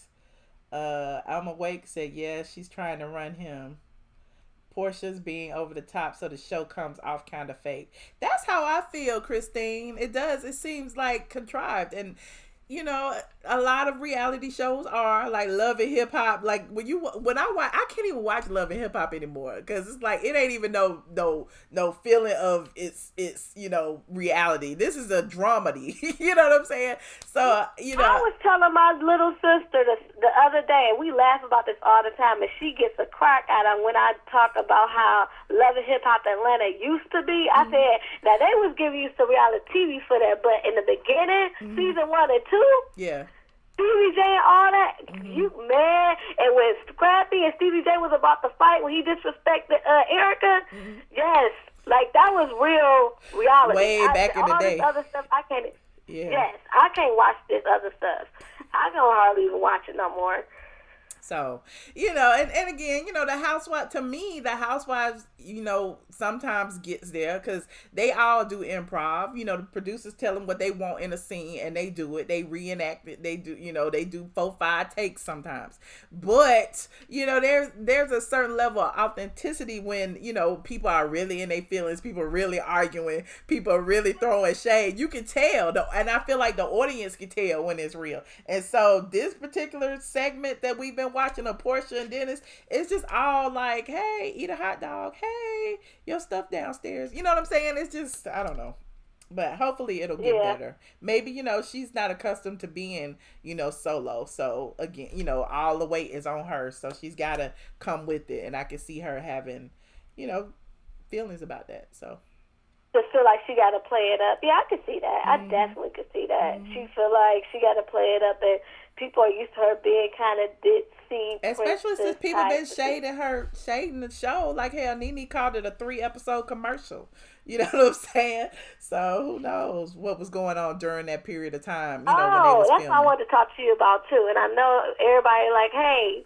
I'm Awake said, yeah, she's trying to run him. Porsha's being over the top so the show comes off kind of fake. That's how I feel, Christine. It does. It seems like contrived. And you know, a lot of reality shows are like Love and Hip Hop. Like when I watch, I can't even watch Love and Hip Hop anymore because it's like it ain't even no feeling of it's you know reality. This is a dramedy. You know what I'm saying? So you know, I was telling my little sister the other day, and we laugh about this all the time, and she gets a crack out of when I talk about how Love and Hip Hop Atlanta used to be. I said now they was giving you some reality TV for that, but in the beginning, season 1 and 2. Yeah. Stevie J and all that, you man, and when Scrappy and Stevie J was about to fight when he disrespected Erica, yes, like that was real reality. Way back in the day. All this other stuff, I can't. Yeah. Yes, I can't watch this other stuff. I don't hardly even watch it no more. So, you know, and again, you know, to me, the Housewives, you know, sometimes gets there because they all do improv. You know, the producers tell them what they want in a scene and they do it. They reenact it. They do, you know, they do 4-5 takes sometimes. But, you know, there's a certain level of authenticity when, you know, people are really in their feelings. People are really arguing. People are really throwing shade. You can tell, and I feel like the audience can tell when it's real. And so this particular segment that we've been watching of Porsha and Dennis, it's just all like, hey, eat a hot dog, hey, your stuff downstairs, you know what I'm saying? It's just, I don't know, but hopefully it'll get better. Maybe, you know, she's not accustomed to being, you know, solo, so again, you know, all the weight is on her, so she's got to come with it, and I can see her having, you know, feelings about that. So just feel like she got to play it up. Yeah, I could see that. I definitely could see that. She feel like she got to play it up, and people are used to her being kind of ditzy. Especially since people been shading the show. Like, hell, Nene called it a 3-episode commercial. You know what I'm saying? So who knows what was going on during that period of time, you know, when they was that's filming. what I wanted to talk to you about, too. And I know everybody like, hey,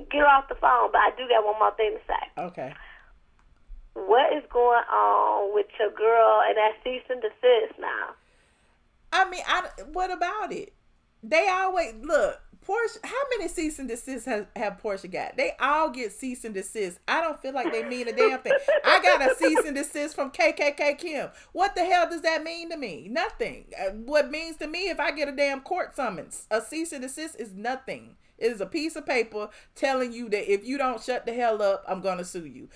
get her off the phone, but I do got one more thing to say. Okay. What is going on with your girl and that cease and desist now? I mean, what about it? They always, look, Porsha, how many cease and desists have Porsha got? They all get cease and desist. I don't feel like they mean a damn thing. I got a cease and desist from KKK Kim. What the hell does that mean to me? Nothing. What means to me if I get a damn court summons? A cease and desist is nothing. It is a piece of paper telling you that if you don't shut the hell up, I'm going to sue you.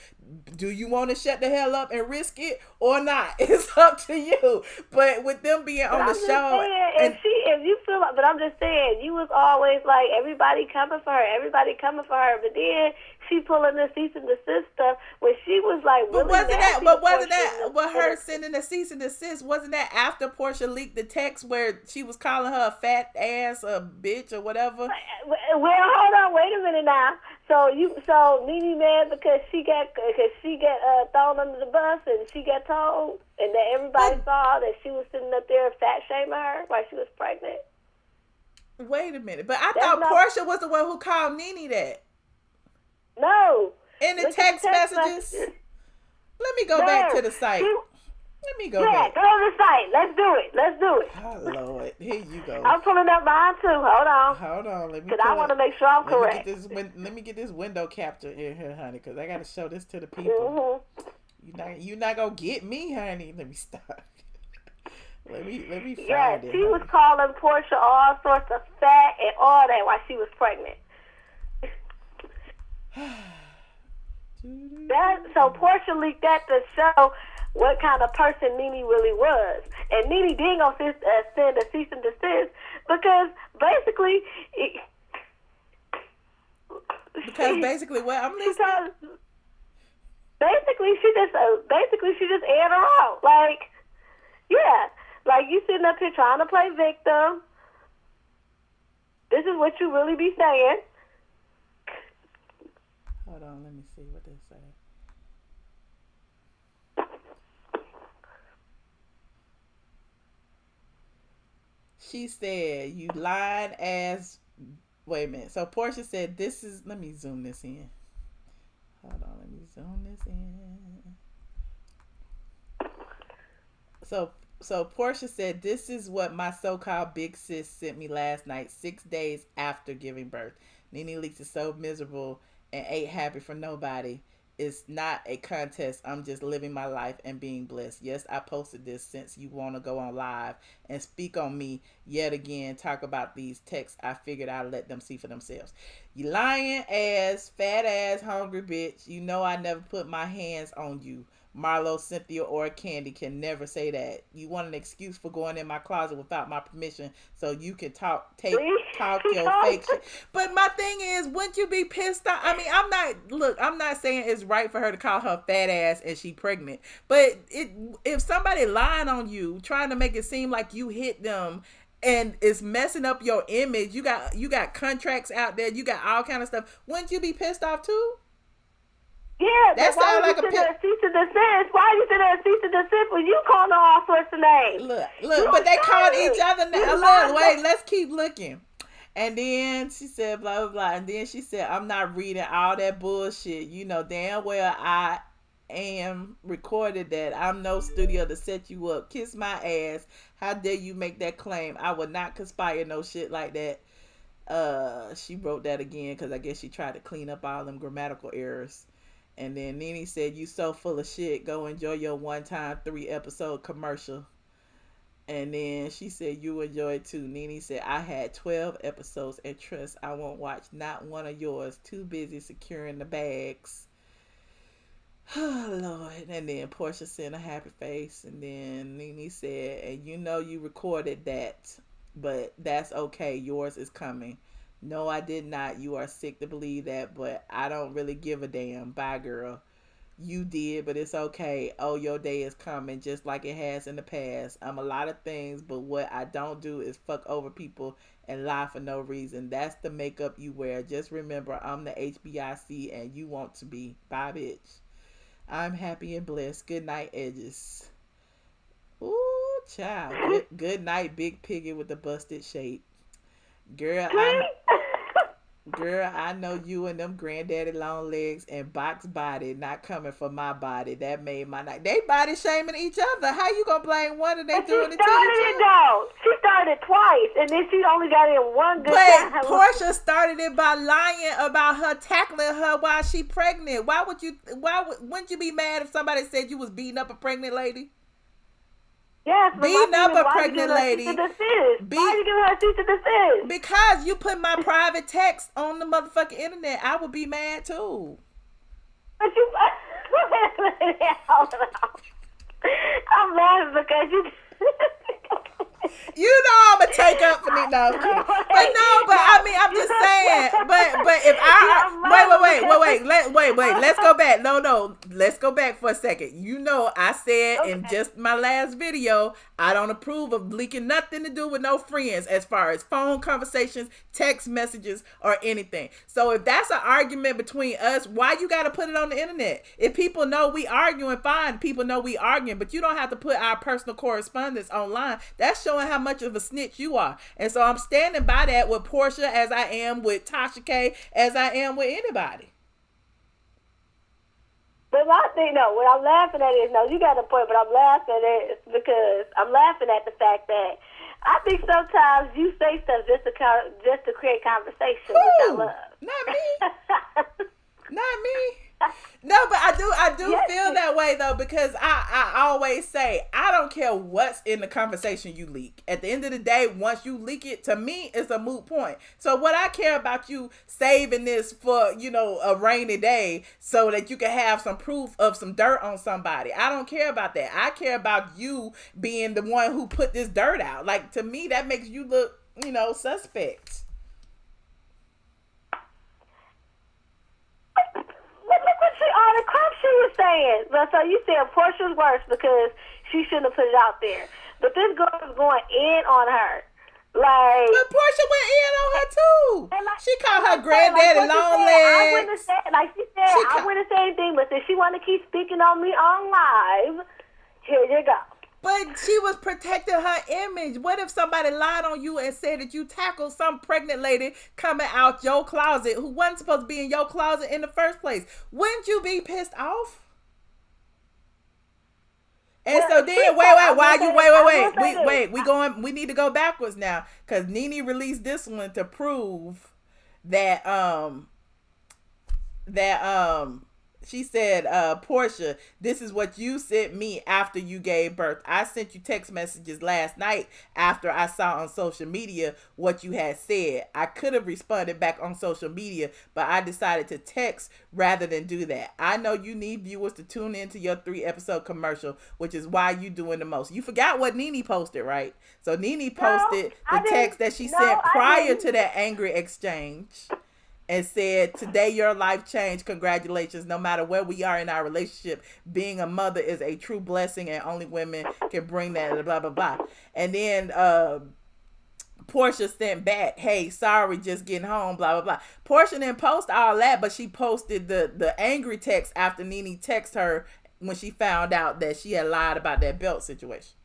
Do you want to shut the hell up and risk it or not? It's up to you. But with them being on the show. Saying, if you feel like, but I'm just saying, you was always like, everybody coming for her. But then she pulling the cease and desist stuff when she was like, but wasn't that her sending the cease and desist? Wasn't that after Porsha leaked the text where she was calling her a fat ass, a bitch, or whatever? Well, hold on, wait a minute now. So Nene mad because she got thrown under the bus and she got told, and that everybody saw that she was sitting up there fat shaming her while she was pregnant. Wait a minute, but I thought Porsha was the one who called Nene that. No. In the text messages. Let me go back to the site. Let me go back. Go on the site. Let's do it. Oh, Lord. Here you go. I'm pulling up mine, too. Hold on. Let me. Because I want to make sure I'm correct. Let me get this window capture in here, honey, because I got to show this to the people. You're not going to get me, honey. Let me stop. Let me find it. Yeah, she was calling Porsha all sorts of fat and all that while she was pregnant. So Porsha leaked that to show what kind of person Nene really was. And Nene didn't go send a cease and desist because basically... basically what? I'm listening. Basically she just aired her out. Like, yeah. Like, you sitting up here trying to play victim. This is what you really be saying. Hold on, let me see what they say. She said, you lying ass. Wait a minute. So Porsha said, this is, let me zoom this in. Hold on, let me zoom this in. So Porsha said, this is what my so-called big sis sent me last night, 6 days after giving birth. Nene Leakes is so miserable and ain't happy for nobody. it's not a contest. I'm just living my life and being blessed. Yes, I posted this since you want to go on live and speak on me yet again. Talk about these texts. I figured I'd let them see for themselves. You lying ass, fat ass, hungry bitch. You know I never put my hands on you. Marlo, Cynthia, or Kandi can never say that. You want an excuse for going in my closet without my permission so you can talk your fake shit. But my thing is, wouldn't you be pissed off? I mean, I'm not saying it's right for her to call her fat ass and she pregnant. But if somebody lying on you, trying to make it seem like you hit them, and it's messing up your image, you got contracts out there, you got all kind of stuff, wouldn't you be pissed off too? Yeah, that sounds like a cease to desist. Why are you sitting there cease to desist when you calling all sorts of names? Look, but they called each other. Look, wait, let's keep looking. And then she said blah blah blah. And then she said, I'm not reading all that bullshit. You know damn well I am recorded that. I'm no studio to set you up. Kiss my ass. How dare you make that claim? I would not conspire no shit like that. She wrote that again because I guess she tried to clean up all them grammatical errors. And then Nene said, you so full of shit. Go enjoy your one-time 3-episode commercial. And then she said, you enjoy it too. Nene said, I had 12 episodes and trust I won't watch not one of yours. Too busy securing the bags. Oh, Lord. And then Porsha sent a happy face. And then Nene said, and you know you recorded that. But that's okay. Yours is coming. No, I did not. You are sick to believe that, but I don't really give a damn. Bye, girl. You did, but it's okay. Oh, your day is coming just like it has in the past. I'm a lot of things, but what I don't do is fuck over people and lie for no reason. That's the makeup you wear. Just remember, I'm the HBIC and you want to be. Bye, bitch. I'm happy and blessed. Good night, edges. Ooh, child. Good night, Big Piggy with the busted shape. Girl, I know you and them granddaddy long legs and box body not coming for my body. That made my night. They body shaming each other. How you gonna blame one and they doing it to each other? Though. She started twice, and then she only got in one good time. But Porsha started it by lying about her tackling her while she pregnant. Wouldn't you be mad if somebody said you was beating up a pregnant lady? Yes, beating up a pregnant lady. Why are you giving her a cease to desist? Because you put my private text on the motherfucking internet. I would be mad too. But you, I'm laughing because you. You know I'm gonna take up for me, no. But I mean I'm just saying. But if wait, let's go back. No, let's go back for a second. You know I said in just my last video, I don't approve of leaking nothing to do with no friends as far as phone conversations, text messages, or anything. So if that's an argument between us, why you gotta put it on the internet? If people know we arguing, fine. People know we arguing, but you don't have to put our personal correspondence online. That's showing how much of a snitch you are. And so I'm standing by that with Porsha as I am with Tasha K, as I am with anybody. But my thing, no, what I'm laughing at is, no, you got a point, but I'm laughing at it because I'm laughing at the fact that I think sometimes you say stuff just to create conversation, which I love. Not me. Not me. No, but I do feel that way though, because I always say I don't care what's in the conversation you leak. At the end of the day, once you leak it, to me, it's a moot point. So what I care about you saving this for, a rainy day so that you can have some proof of some dirt on somebody. I don't care about that. I care about you being the one who put this dirt out. Like, to me, that makes you look, suspect. All the crap she was saying. So you said Porsha was worse because she shouldn't have put it out there. But this girl was going in on her. Like, but Porsha went in on her too. She called her granddaddy long legs. I wouldn't have said anything, but if she want to keep speaking on me on live, here you go. But she was protecting her image. What if somebody lied on you and said that you tackled some pregnant lady coming out your closet who wasn't supposed to be in your closet in the first place? Wouldn't you be pissed off? And so then, we need to go backwards now, because Nene released this one to prove that she said, Portia, this is what you sent me after you gave birth. I sent you text messages last night after I saw on social media what you had said. I could have responded back on social media, but I decided to text rather than do that. I know you need viewers to tune into your 3-episode commercial, which is why you doing the most. You forgot what Nene posted, right? So Nene posted the text that she sent prior to that angry exchange. And said, today your life changed. Congratulations. No matter where we are in our relationship, being a mother is a true blessing and only women can bring that, blah, blah, blah. And then Portia sent back, hey, sorry, just getting home, blah, blah, blah. Portia didn't post all that, but she posted the angry text after Nene texted her when she found out that she had lied about that belt situation.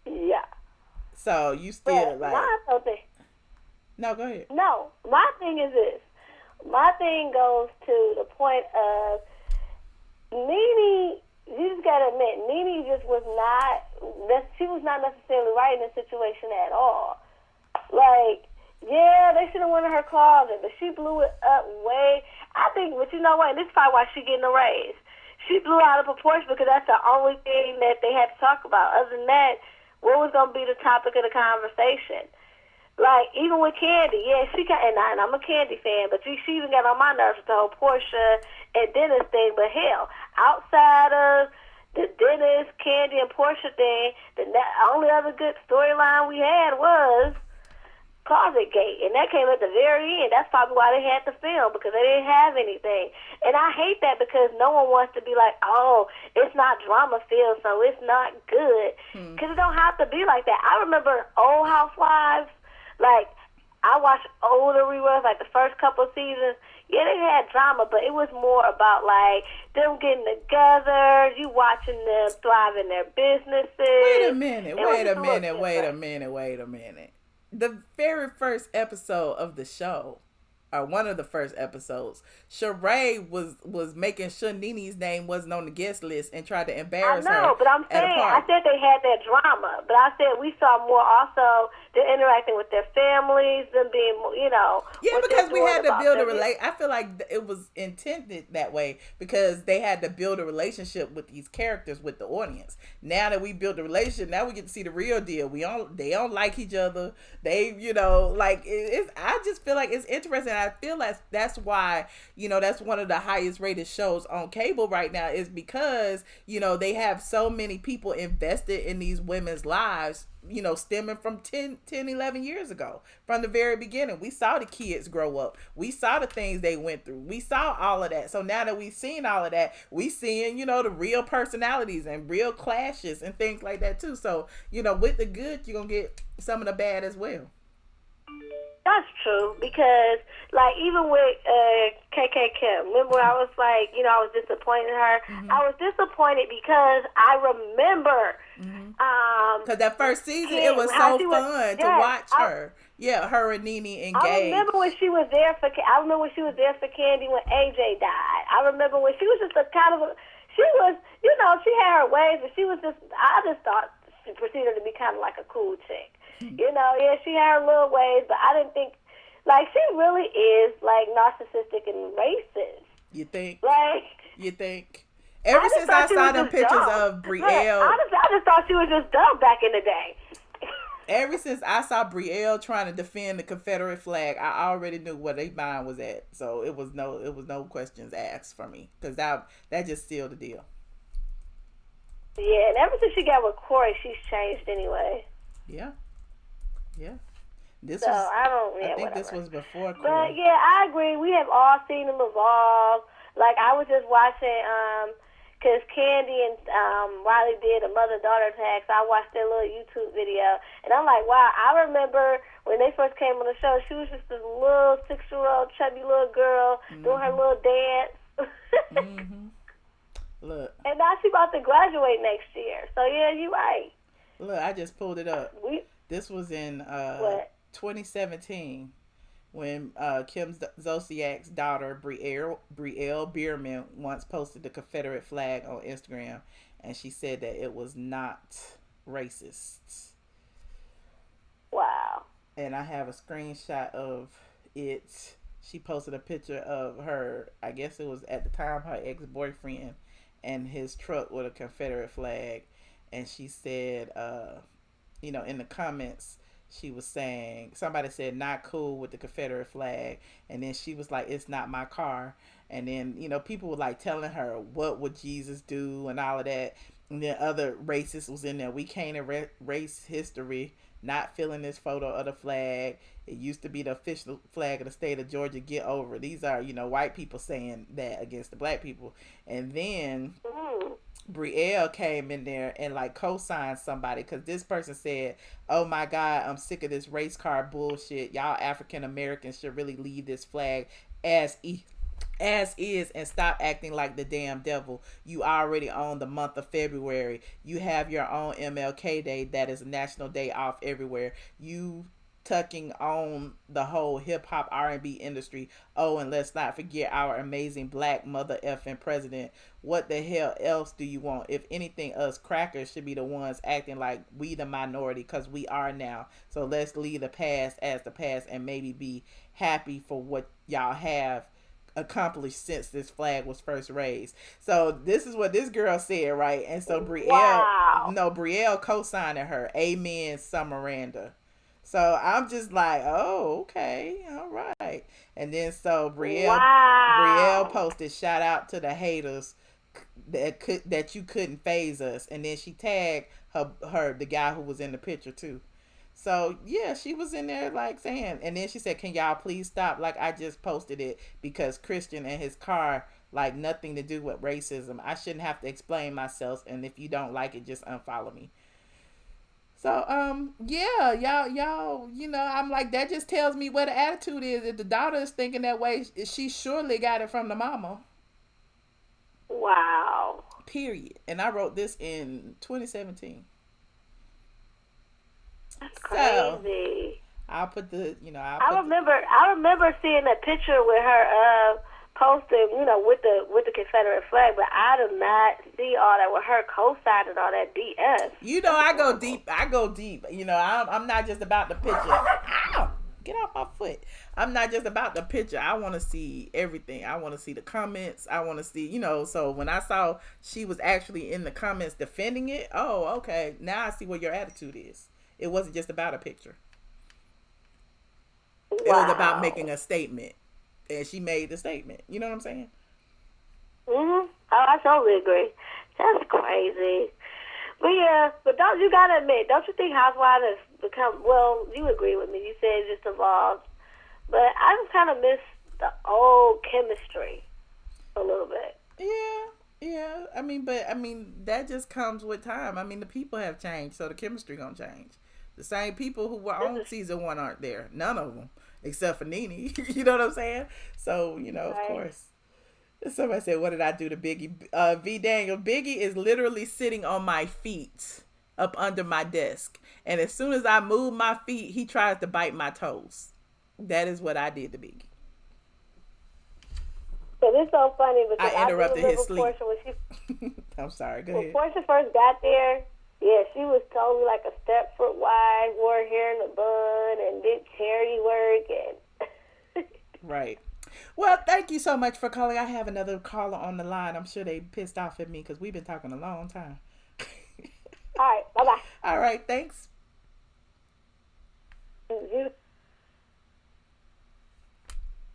Yeah. So you still No, go ahead. No, my thing is this. My thing goes to the point of Nene. You just gotta admit, Nene just was not. She was not necessarily right in the situation at all. Like, yeah, they should have went in her closet, but she blew it up way. I think, but you know what? This is probably why she getting a raise. She blew out of proportion because that's the only thing that they had to talk about. Other than that, what was gonna be the topic of the conversation? Like, even with Kandi, yeah, she got, and I'm a Kandi fan, but she even got on my nerves with the whole Portia and Dennis thing. But hell, outside of the Dennis, Kandi, and Portia thing, the only other good storyline we had was Closet Gate, and that came at the very end. That's probably why they had to film, because they didn't have anything. And I hate that because no one wants to be like, oh, it's not drama-filled, so it's not good. Because it don't have to be like that. I remember old Housewives. Like, I watched older reruns, like the first couple of seasons. Yeah, they had drama, but it was more about, like, them getting together, you watching them thrive in their businesses. Wait a minute. The very first episode of the show, or one of the first episodes, Sheree was making sure Nene's name wasn't on the guest list and tried to embarrass her. I know, but I'm saying, I said they had that drama, but I said we saw more also them interacting with their families, them being, Yeah, because we had to build a relationship. I feel like it was intended that way because they had to build a relationship with these characters, with the audience. Now that we built a relationship, now we get to see the real deal. They don't like each other. They, I just feel like it's interesting. I feel like that's why, that's one of the highest rated shows on cable right now, is because, they have so many people invested in these women's lives, stemming from 10, 11 years ago. From the very beginning, we saw the kids grow up. We saw the things they went through. We saw all of that. So now that we've seen all of that, we seeing, the real personalities and real clashes and things like that too. So, with the good, you're going to get some of the bad as well. That's true, because, like, even with KK Kim, remember when I was like, I was disappointed in her? Mm-hmm. I was disappointed because I remember... Because that first season, it was so fun to watch her. Yeah, her and Nene engaged. I remember when she was there for Kandi when AJ died. I remember when she was just she was, she had her ways, but I just thought she proceeded to be kind of like a cool chick. Yeah, she had her little ways, but I didn't think, like, she really is, like, narcissistic and racist. You think? Like, Ever since I saw them pictures of Brielle. I just thought she was just dumb back in the day. Ever since I saw Brielle trying to defend the Confederate flag, I already knew where their mind was at. So it was no questions asked for me, because that just sealed the deal. Yeah, and ever since she got with Corey, she's changed anyway. Yeah. I think this was before Corey. But yeah, I agree. We have all seen them evolve. Like, I was just watching, because Kandi and Riley did a mother-daughter tag, so I watched their little YouTube video, and I'm like, wow, I remember when they first came on the show, she was just this little 6-year-old chubby little girl doing her little dance. Look. And now she's about to graduate next year, so yeah, you're right. Look, I just pulled it up. This was in 2017. When Kim Zolciak's daughter, Brielle Bierman, once posted the Confederate flag on Instagram, and she said that it was not racist. Wow. And I have a screenshot of it she posted a picture of her, I guess it was at the time her ex-boyfriend and his truck with a Confederate flag. And she said, in the comments, she was saying, somebody said, not cool with the Confederate flag. And then she was like, it's not my car. And then, people were like telling her, what would Jesus do and all of that. And then other racists was in there. We can't erase history. Not feeling this photo of the flag. It used to be the official flag of the state of Georgia. Get over it. These are, white people saying that against the black people. And then Brielle came in there and like co-signed somebody, because this person said, oh my God, I'm sick of this race car bullshit. Y'all African Americans should really leave this flag as is and stop acting like the damn devil. You already own the month of February. You have your own MLK Day that is a national day off everywhere. You tucking on the whole hip-hop R&B industry. Oh, and let's not forget our amazing black mother effing president. What the hell else do you want? If anything, us crackers should be the ones acting like we the minority, because we are now. So let's leave the past as the past and maybe be happy for what y'all have accomplished since this flag was first raised. So this is what this girl said, right? And so Brielle co-signing her. Amen, Summeranda. So I'm just like, oh, okay, all right. And then so Brielle posted, shout out to the haters that you couldn't phase us. And then she tagged her the guy who was in the picture too. So yeah, she was in there like saying, and then she said, can y'all please stop? Like, I just posted it because Christian and his car, like, nothing to do with racism. I shouldn't have to explain myself. And if you don't like it, just unfollow me. So, yeah, y'all, I'm like, that just tells me what the attitude is. If the daughter is thinking that way, she surely got it from the mama. Wow. Period. And I wrote this in 2017. That's crazy. So, I'll put the, I remember seeing a picture with her, posting, with the Confederate flag, but I do not see all that with her co-signing all that BS. I go deep. I'm not just about the picture. Ow! Get off my foot. I'm not just about the picture. I want to see everything. I want to see the comments. I want to see, so when I saw she was actually in the comments defending it, oh, okay. Now I see what your attitude is. It wasn't just about a picture. Wow. It was about making a statement. And she made the statement. You know what I'm saying? Oh, I totally agree. That's crazy. But yeah, you gotta admit, don't you think Housewives has become, well, you agree with me. You said it's just evolved. But I just kind of miss the old chemistry a little bit. Yeah. I mean, that just comes with time. I mean, the people have changed, so the chemistry gonna change. The same people who were on season 1 aren't there. None of them. Except for Nene. You know what I'm saying? So, right. Of course. Somebody said, what did I do to Biggie? V. Daniel, Biggie is literally sitting on my feet up under my desk. And as soon as I move my feet, he tries to bite my toes. That is what I did to Biggie. But it's so funny because I interrupted his sleep. When I'm sorry. Go ahead. When Portia first got there, yeah, she was totally like a Stepford wife, wore her hair in a bun, and did charity work. And Right. Well, thank you so much for calling. I have another caller on the line. I'm sure they pissed off at me because we've been talking a long time. All right. Bye-bye. All right. Thanks.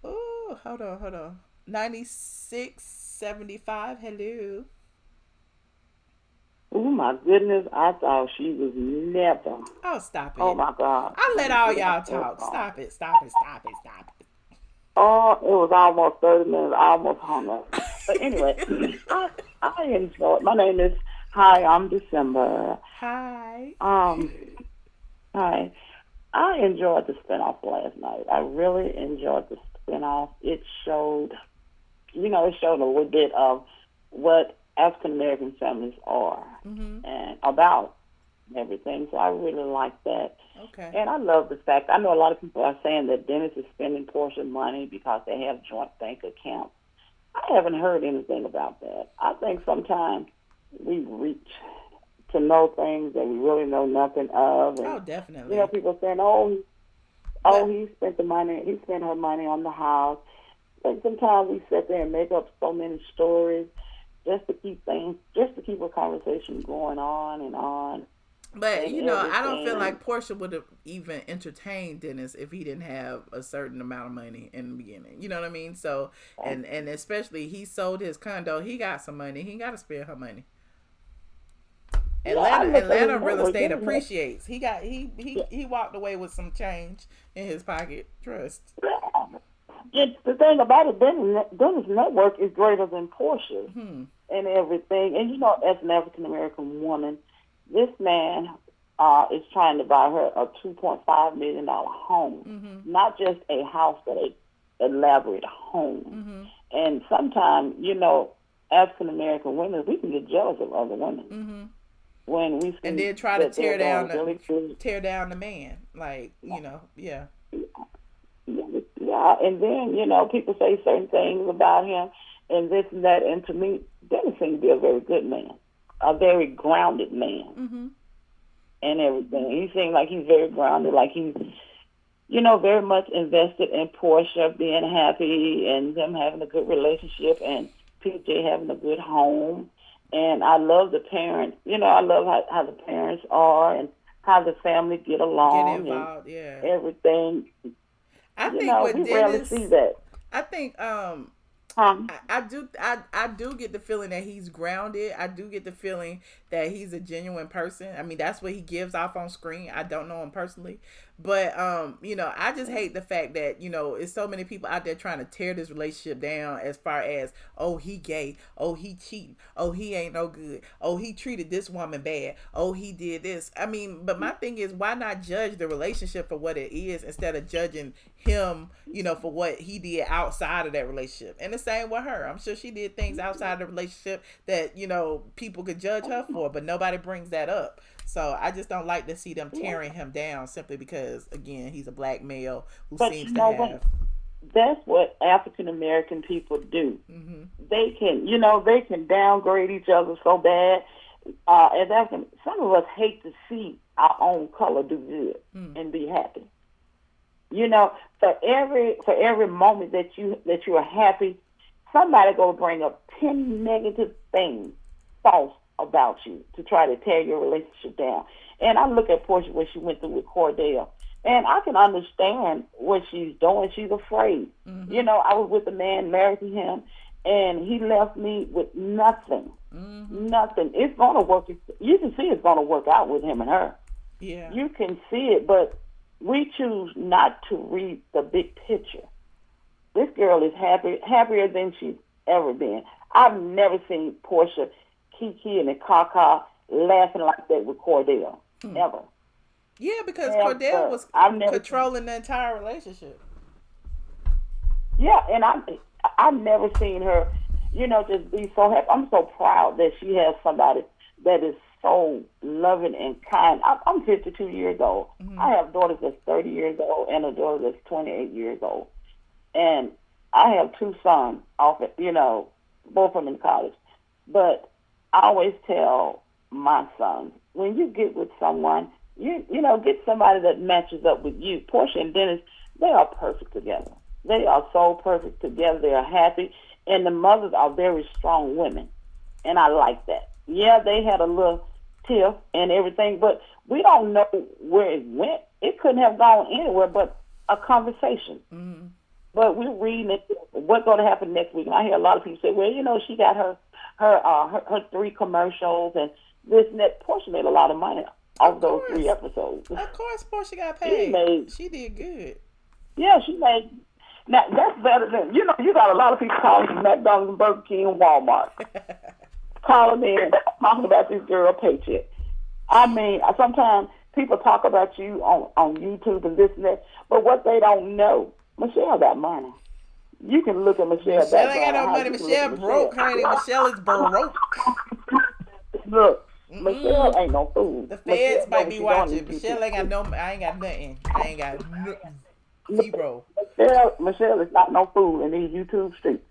Oh, hold on. 9675. Hello. Oh my goodness, I thought she was never. Oh, stop it. Oh my God. I let all y'all talk. Stop it. Oh, it was almost 30 minutes. I almost hung up. But anyway, I enjoyed. My name is I'm December. Hi. Hi. I enjoyed the spinoff last night. I really enjoyed the spinoff. It showed a little bit of what African American families are and about everything. So I really like that. Okay. And I love the fact, I know a lot of people are saying that Dennis is spending Portia money because they have joint bank accounts. I haven't heard anything about that. I think sometimes we reach to know things that we really know nothing of. And, definitely. People saying, oh, Oh, he spent the money. He spent her money on the house. But sometimes we sit there and make up so many stories just to keep a conversation going on and on. But, you know, I don't feel like Porsha would have even entertained Dennis if he didn't have a certain amount of money in the beginning. You know what I mean? So, and especially he sold his condo. He got some money. He got to spend her money. Atlanta real estate appreciates. He walked away with some change in his pocket. Trust. The thing about it, Dennis' network is greater than Porsche and everything. And, you know, as an African-American woman, this man is trying to buy her a $2.5 million home. Not just a house, but an elaborate home. And sometimes, you know, African-American women, we can get jealous of other women. When we and then try to tear down the man. Like, you know, yeah. Yeah, and then, you know, people say certain things about him and this and that. And to me, Dennis seems to be a very good man, a very grounded man and everything. He seems like he's very grounded, like he's, you know, very much invested in Porsha being happy and them having a good relationship and PJ having a good home. And I love the parents. You know, I love how the parents are and how the family get along. Get involved, and everything. I think know, we rarely see that. I think I do get the feeling that he's grounded. I do get the feeling that he's a genuine person. I mean, that's what he gives off on screen. I don't know him personally, but you know, I just hate the fact that, you know, it's so many people out there trying to tear this relationship down as far as, oh, he gay, oh, he cheating, oh, he ain't no good, oh, he treated this woman bad, oh, he did this. I mean, but my thing is, why not judge the relationship for what it is instead of judging him, you know, for what he did outside of that relationship? And the same with her. I'm sure she did things outside of the relationship that, you know, people could judge her for, but nobody brings that up. So I just don't like to see them tearing him down simply because, again, he's a black male who seems to have. That's what African American people do. They can, you know, they can downgrade each other so bad. As African, some of us hate to see our own color do good and be happy. You know, for every moment that you are happy, somebody gonna bring up 10 negative things false about you to try to tear your relationship down. And I look at Porsha, what she went through with Cordell, and I can understand what she's doing. She's afraid. You know, I was with a man, married to him, and he left me with nothing. Nothing. It's gonna work. You can see it's gonna work out with him and her. Yeah. You can see it, but we choose not to read the big picture. This girl is happier than she's ever been. I've never seen Porsha, Kiki, and Kaka laughing like that with Cordell, ever. Yeah, because Cordell was controlling the entire relationship. Yeah, and I've never seen her, you know, just be so happy. I'm so proud that she has somebody that is so loving and kind. I'm 52 years old. I have daughters that's 30 years old and a daughter that's 28 years old. And I have two sons, you know, both of them in college. But I always tell my sons, when you get with someone, you know, get somebody that matches up with you. Porsha and Dennis, they are perfect together. They are so perfect together. They are happy. And the mothers are very strong women. And I like that. Yeah, they had a little tiff and everything, but we don't know where it went. It couldn't have gone anywhere but a conversation. But we're reading it, what's going to happen next week. And I hear a lot of people say, well, you know, she got her 3 commercials and this and that. Porsha made a lot of money off those 3 episodes. Of course, Porsha got paid. She did good. Yeah, she made. Now, that's better than, you know, you got a lot of people calling from McDonald's and Burger King and Walmart. Calling in, talking about this girl paycheck. I mean, sometimes people talk about you on YouTube and this and that, but what they don't know, Michelle got money. You can look at Michelle. Michelle ain't got no money. Michelle broke, honey. Michelle is broke. Look, Michelle ain't no fool. The feds might be watching. Michelle ain't got no. I ain't got nothing. I ain't got zero. Michelle is not no fool in these YouTube streets.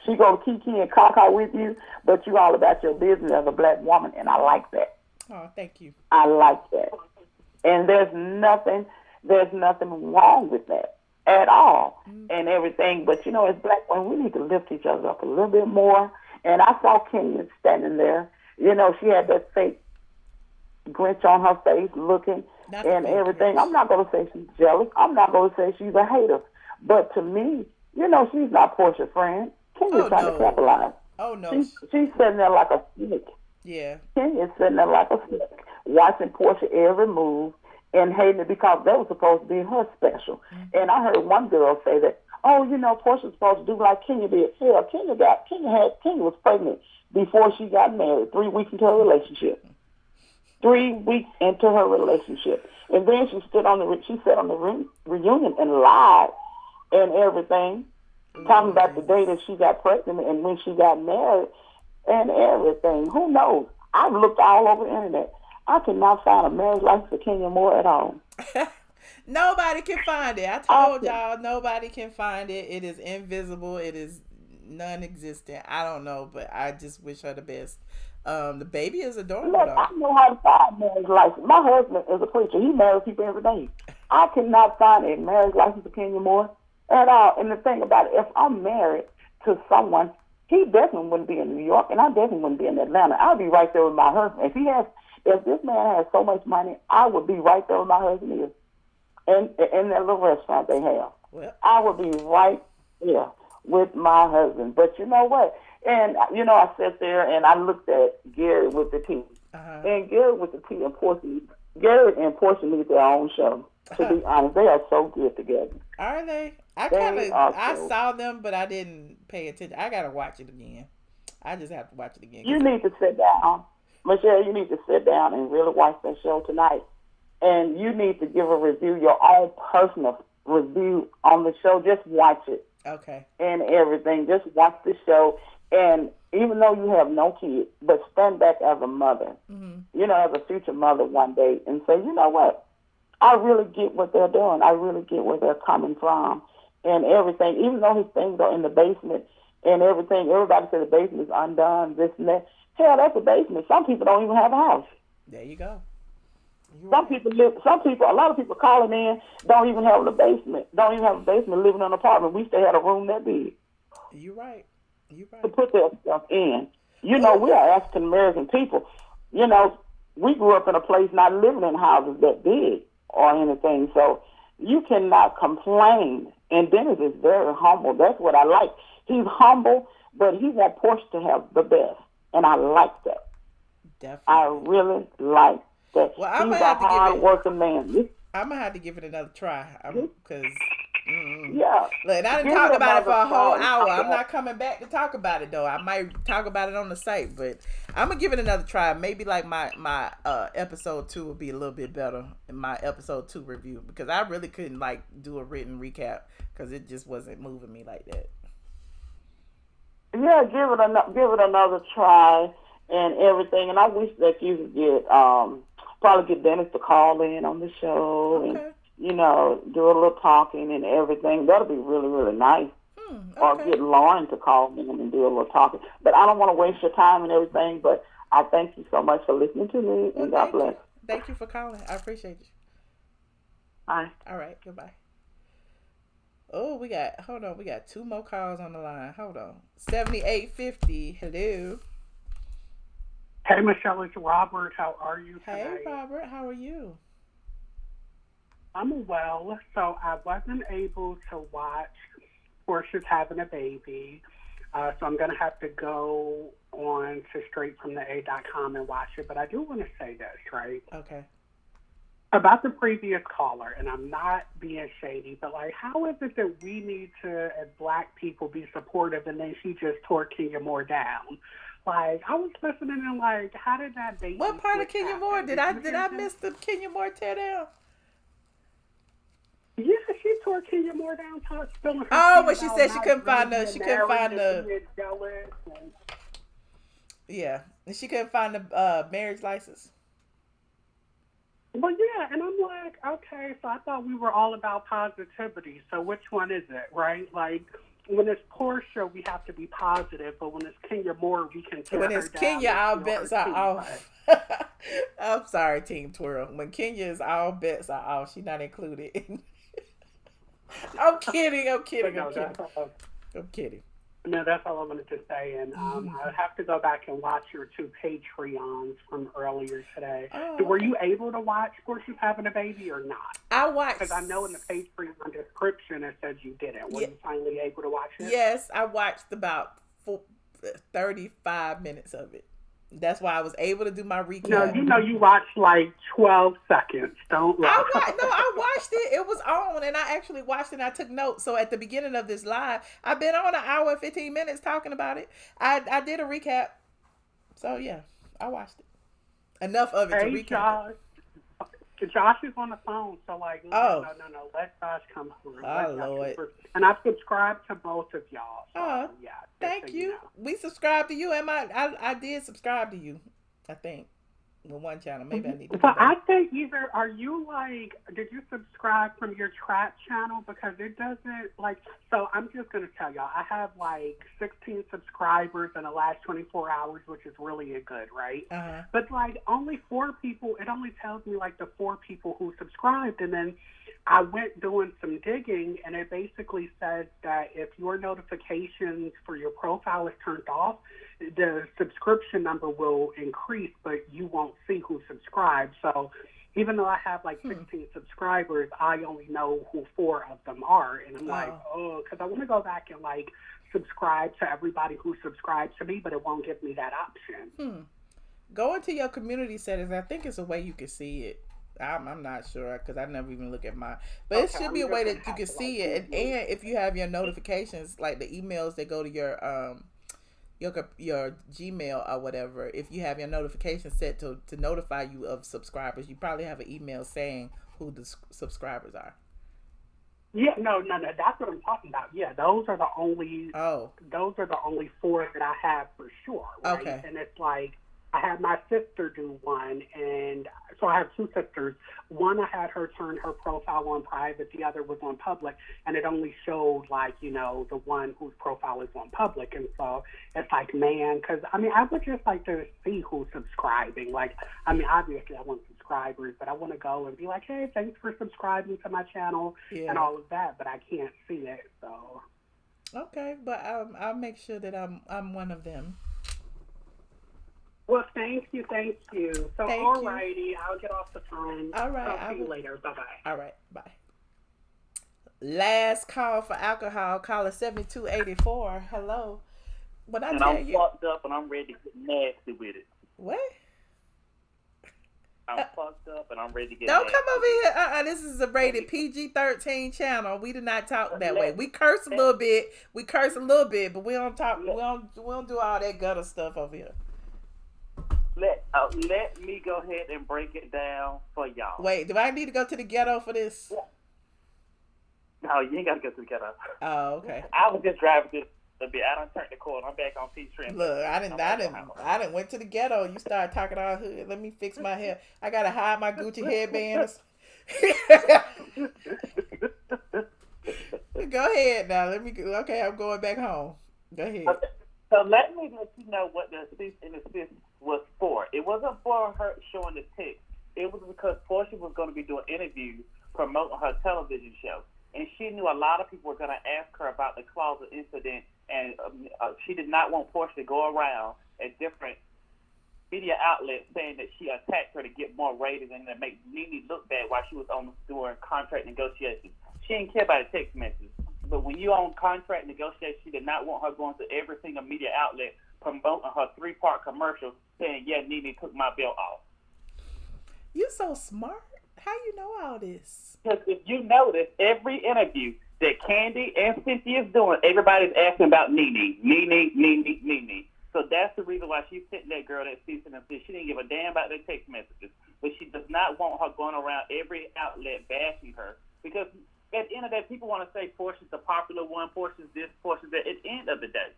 She go to Kiki and Kaka with you, but you all about your business as a black woman, and I like that. Oh, thank you. I like that. And there's nothing, There's nothing wrong with that at all and everything. But, as black women, we need to lift each other up a little bit more. And I saw Kenya standing there. She had that fake Grinch on her face looking and everything. I'm not going to say she's jealous. I'm not going to say she's a hater. But to me, she's not Portia's friend. Kenya's trying to capitalize. Oh, no. She's sitting there like a snake. Yeah. Kenya's sitting there like a snake, watching Portia every move and hating it because that was supposed to be her special. And I heard one girl say that, Portia's supposed to do like Kenya did. Hell, Kenya was pregnant before she got married, 3 weeks into her relationship. 3 weeks into her relationship. And then she sat on the reunion and lied and everything, talking about the day that she got pregnant and when she got married and everything. Who knows? I've looked all over the internet. I cannot find a marriage license for Kenya Moore at all. Nobody can find it. I told y'all, nobody can find it. It is invisible. It is non-existent. I don't know, but I just wish her the best. The baby is adorable. Look, I know how to find a marriage license. My husband is a preacher. He marries people every day. I cannot find a marriage license for Kenya Moore at all. And the thing about it, if I'm married to someone, he definitely wouldn't be in New York, and I definitely wouldn't be in Atlanta. I'll be right there with my husband. If this man has so much money, I would be right there with my husband is. In that little restaurant they have. Well, I would be right there with my husband. But you know what? And, I sat there and I looked at Gary with the T. And Gary with the T and Gary and Portia need their own show. To be honest, they are so good together. Are they? I saw them, but I didn't pay attention. I got to watch it again. I just have to watch it again. You need to sit down. Michelle, you need to sit down and really watch that show tonight. And you need to give a review, your own personal review on the show. Just watch it. Okay. And everything. Just watch the show. And even though you have no kids, but stand back as a mother, as a future mother one day and say, you know what? I really get what they're doing. I really get where they're coming from and everything. Even though his things are in the basement and everything, everybody says the basement is undone, this and that. Hell, that's a basement. Some people don't even have a house. There you go. A lot of people calling in don't even have a basement. Don't even have a basement, living in an apartment. We still had a room that big. You're right. To put that stuff in. We are African American people. We grew up in a place not living in houses that big or anything. So you cannot complain. And Dennis is very humble. That's what I like. He's humble, but he wants Portia to have the best. And I like that. Definitely. I really like that. Well, he's a hard-working man. I'm going to have to give it another try. Because... Yeah. Look, I didn't talk about it for a whole hour. I'm not coming back to talk about it though. I might talk about it on the site, but I'm gonna give it another try. Maybe like my episode 2 will be a little bit better in my episode 2 review because I really couldn't do a written recap because it just wasn't moving me like that. Yeah, give it another try and everything. And I wish that you could get probably get Dennis to call in on the show and. Do a little talking and everything. That'll be really, really nice. Okay. Or get Lauren to call me and do a little talking. But I don't want to waste your time and everything, but I thank you so much for listening to me, and God bless. Thank you for calling. I appreciate you. Bye. All right, goodbye. Oh, we got 2 more calls on the line. Hold on. 7850, hello. Hey, Michelle, it's Robert. How are you today? Hey, Robert, how are you? I'm well. So I wasn't able to watch Portia's having a baby. So I'm going to have to go on to straightfromtheA.com and watch it. But I do want to say this, right? Okay. About the previous caller, and I'm not being shady, but how is it that we need to, as black people, be supportive and then she just tore Kenya Moore down? I was listening and how did that baby? What part of Kenya Moore did I miss the Kenya Moore tear down? Yeah, she tore Kenya Moore down, spilling her. Oh, but she said she couldn't find the. Yeah, and she couldn't find the marriage license. Well, yeah, and I'm like, okay, so I thought we were all about positivity. So which one is it, right? When it's Portia, we have to be positive, but when it's Kenya Moore, we can tear her down. When it's Kenya, our bets are off. I'm sorry, Team Twirl. When Kenya is all bets are off, she's not included. I'm kidding. I'm kidding. No, that's all I wanted to say. And I have to go back and watch your 2 Patreons from earlier today. Oh, were you able to watch Porsha's Having a Baby or not? I watched. Because I know in the Patreon description it says you didn't. Were you finally able to watch it? Yes, I watched about 35 minutes of it. That's why I was able to do my recap. No, you watched like 12 seconds. Don't lie. I watched it. It was on, and I actually watched it and I took notes. So at the beginning of this live, I've been on 1 hour and 15 minutes talking about it. I did a recap. So, yeah, I watched it. Enough of it to recap. Josh is on the phone, so no. Let Josh come through. Lord. And I've subscribed to both of y'all. So, thank you. We subscribed to you, and I did subscribe to you, I think. With one channel. Maybe I need to. But I think either, are you did you subscribe from your trap channel? Because it doesn't, so I'm just going to tell y'all, I have 16 subscribers in the last 24 hours, which is really good, right? Uh-huh. But only 4 people, it only tells me the 4 people who subscribed. And then I went doing some digging, and it basically says that if your notifications for your profile is turned off, the subscription number will increase, but you won't see who subscribed. So even though I have 16 subscribers, I only know who 4 of them are. And I'm because I want to go back and subscribe to everybody who subscribes to me, but it won't give me that option. Go into your community settings. I think it's a way you can see it. I'm not sure because I never even look at mine. But it should be a way that you can see it. And if you have your notifications, like the emails that go to your Gmail or whatever, if you have your notifications set to notify you of subscribers, you probably have an email saying who the subscribers are. Yeah, no, that's what I'm talking about. Yeah, those are the only 4 that I have for sure, right? Okay. And it's I had my sister do one, and so I have 2 sisters. One, I had her turn her profile on private. The other was on public, and it only showed, the one whose profile is on public. And so it's man, because, I would just like to see who's subscribing. Obviously I want subscribers, but I want to go and be hey, thanks for subscribing to my channel and all of that, but I can't see it, so. Okay, but I'll make sure that I'm one of them. Well, thank you. So, alrighty, I'll get off the phone. All right. I'll see you later. Bye-bye. All right, bye. Last call for alcohol. Caller 7284. Hello. I'm fucked up and I'm ready to get nasty with it. What? I'm fucked up and I'm ready to get Don't nasty. come over here. This is a rated PG-13 channel. We do not talk that way. We curse a little bit. But we don't talk. We don't do all that gutter stuff over here. Let me go ahead and break it down for y'all. Wait, do I need to go to the ghetto for this? No, you ain't got to go to the ghetto. Oh, okay. I was just driving this a bit. I done turned the corner. I'm back on Peachtree. Look, I didn't went to the ghetto. You started talking all hood. Let me fix my hair. I gotta hide my Gucci headbands. Go ahead now. Okay, I'm going back home. Go ahead. Okay. So let me let you know what the cease and desist was for. It wasn't for her showing the text. It was because Porsha was going to be doing interviews promoting her television show. And she knew a lot of people were going to ask her about the closet incident. And she did not want Porsha to go around at different media outlets saying that she attacked her to get more ratings and to make Nene look bad while she was doing contract negotiations. She didn't care about the text messages. But when you on contract negotiations, she did not want her going to every single media outlet promoting her 3-part commercial saying, yeah, Nene took my belt off. You so smart. How you know all this? Because if you notice, every interview that Kandi and Cynthia is doing, everybody's asking about Nene. So that's the reason why she sent that girl that cease and desist. She didn't give a damn about the text messages. But she does not want her going around every outlet bashing her. Because at the end of the day, people want to say Porsha's the popular one, Porsha's this, Porsha's that. At the end of the day,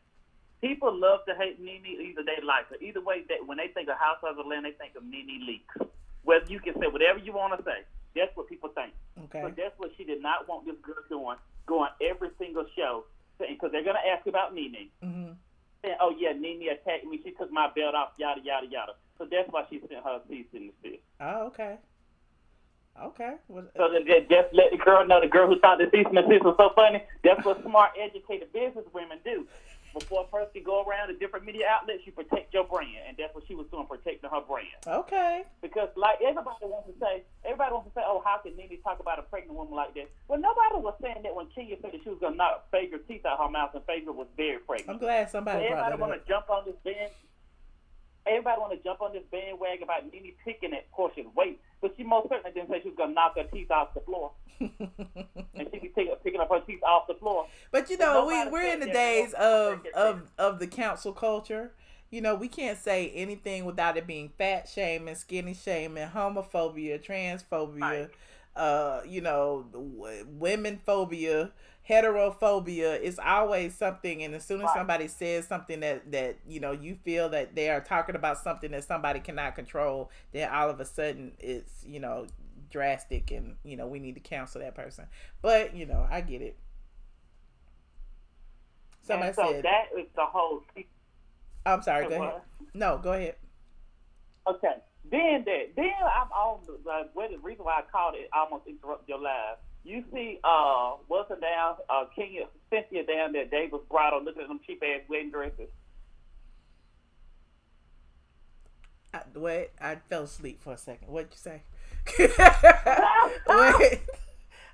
people love to hate Nene. Either they like her. Either way, when they think of Housewives of Atlanta, they think of Nene Leakes. Whether you can say whatever you want to say, that's what people think. Okay. So that's what she did not want this girl doing, going every single show, because they're going to ask about Nene. Mm-hmm. saying, "Oh yeah, Nene attacked me. She took my belt off. Yada yada yada." So that's why she sent her cease and desist. Oh, okay. Okay. So just let the girl know, the girl who thought the cease and desist was so funny. That's what smart, educated business women do. Before a person go around to different media outlets, you protect your brand, and that's what she was doing, protecting her brand. Okay. Because like everybody wants to say, "Oh, how can Nene talk about a pregnant woman like that?" Well, nobody was saying that when Kenya said that she was gonna knock Phaedra's teeth out her mouth, and Phaedra was very pregnant. I'm glad somebody brought that up. Everybody want to jump on this bandwagon about Nene picking at Porsha's weight, but she most certainly didn't say she was gonna knock her teeth off the floor. And she be picking up her teeth off the floor. But you know, we're in the days of the council culture. You know, we can't say anything without it being fat shaming, skinny shaming, homophobia, transphobia, you know, women phobia, heterophobia. It's always something, and as soon as somebody says something that you know, you feel that they are talking about something that somebody cannot control, then all of a sudden it's, you know, drastic, and you know, we need to cancel that person. But you know, I get it. Somebody said that is the whole. I'm sorry. Go ahead. No, go ahead. Okay. Then I'm on the reason why I called it almost interrupt your live. You see, what's her down? Cynthia down there, Davis Bridal, looking at them cheap ass wedding dresses. I fell asleep for a second. What'd you say? Wait.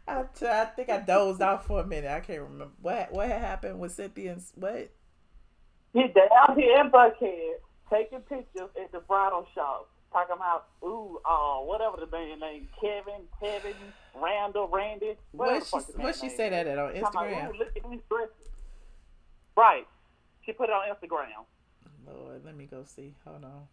I think I dozed off for a minute. I can't remember what happened with Cynthia and what. He's down here in Buckhead taking pictures at the bridal shop, talking about whatever the man name, Kevin, Randall, Randy. What she say that at on Instagram? About, look at these dresses. Right. She put it on Instagram. Lord, let me go see. Hold on.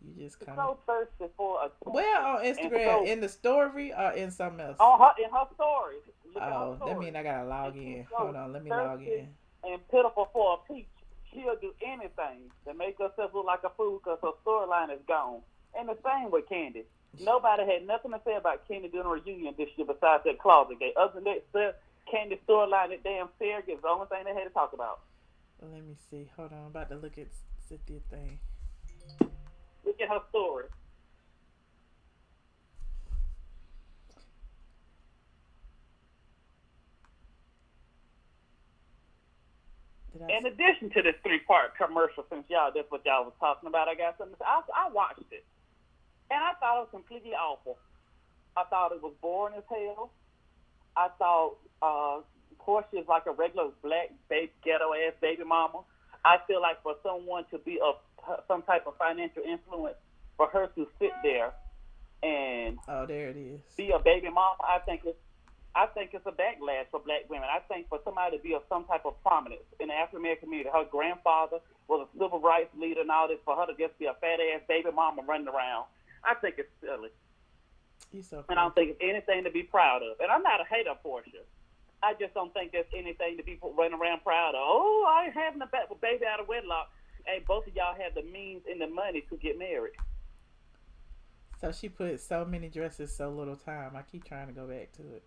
You just kind of so thirsty for a. Where on Instagram? In the story or in something else? In her story. That means I gotta log in. Hold on, let me log in. And pitiful for a peach. She'll do anything to make herself look like a fool because her storyline is gone. And the same with Kandi. Nobody had nothing to say about Kandi doing a reunion this year besides that closet gate. Other than that, Kandi's storyline, that damn surrogate is the only thing they had to talk about. Well, let me see. Hold on. I'm about to look at Cynthia thing. Look at her story. In addition to this 3-part commercial, since that's what y'all was talking about, I got something. I watched it, and I thought it was completely awful. I thought it was boring as hell. I thought Porsha is like a regular black ghetto ass baby mama. I feel like for someone to be some type of financial influence, for her to sit there and there it is, be a baby mama, I think it's a backlash for black women. I think for somebody to be of some type of prominence in the African American community, her grandfather was a civil rights leader and all this, for her to just be a fat ass baby mama running around, I think it's silly. And I don't think it's anything to be proud of. And I'm not a hater of Porsha. I just don't think there's anything to be running around proud of. Oh, I ain't having a baby out of wedlock. Hey, both of y'all have the means and the money to get married. So she put so many dresses, so little time. I keep trying to go back to it.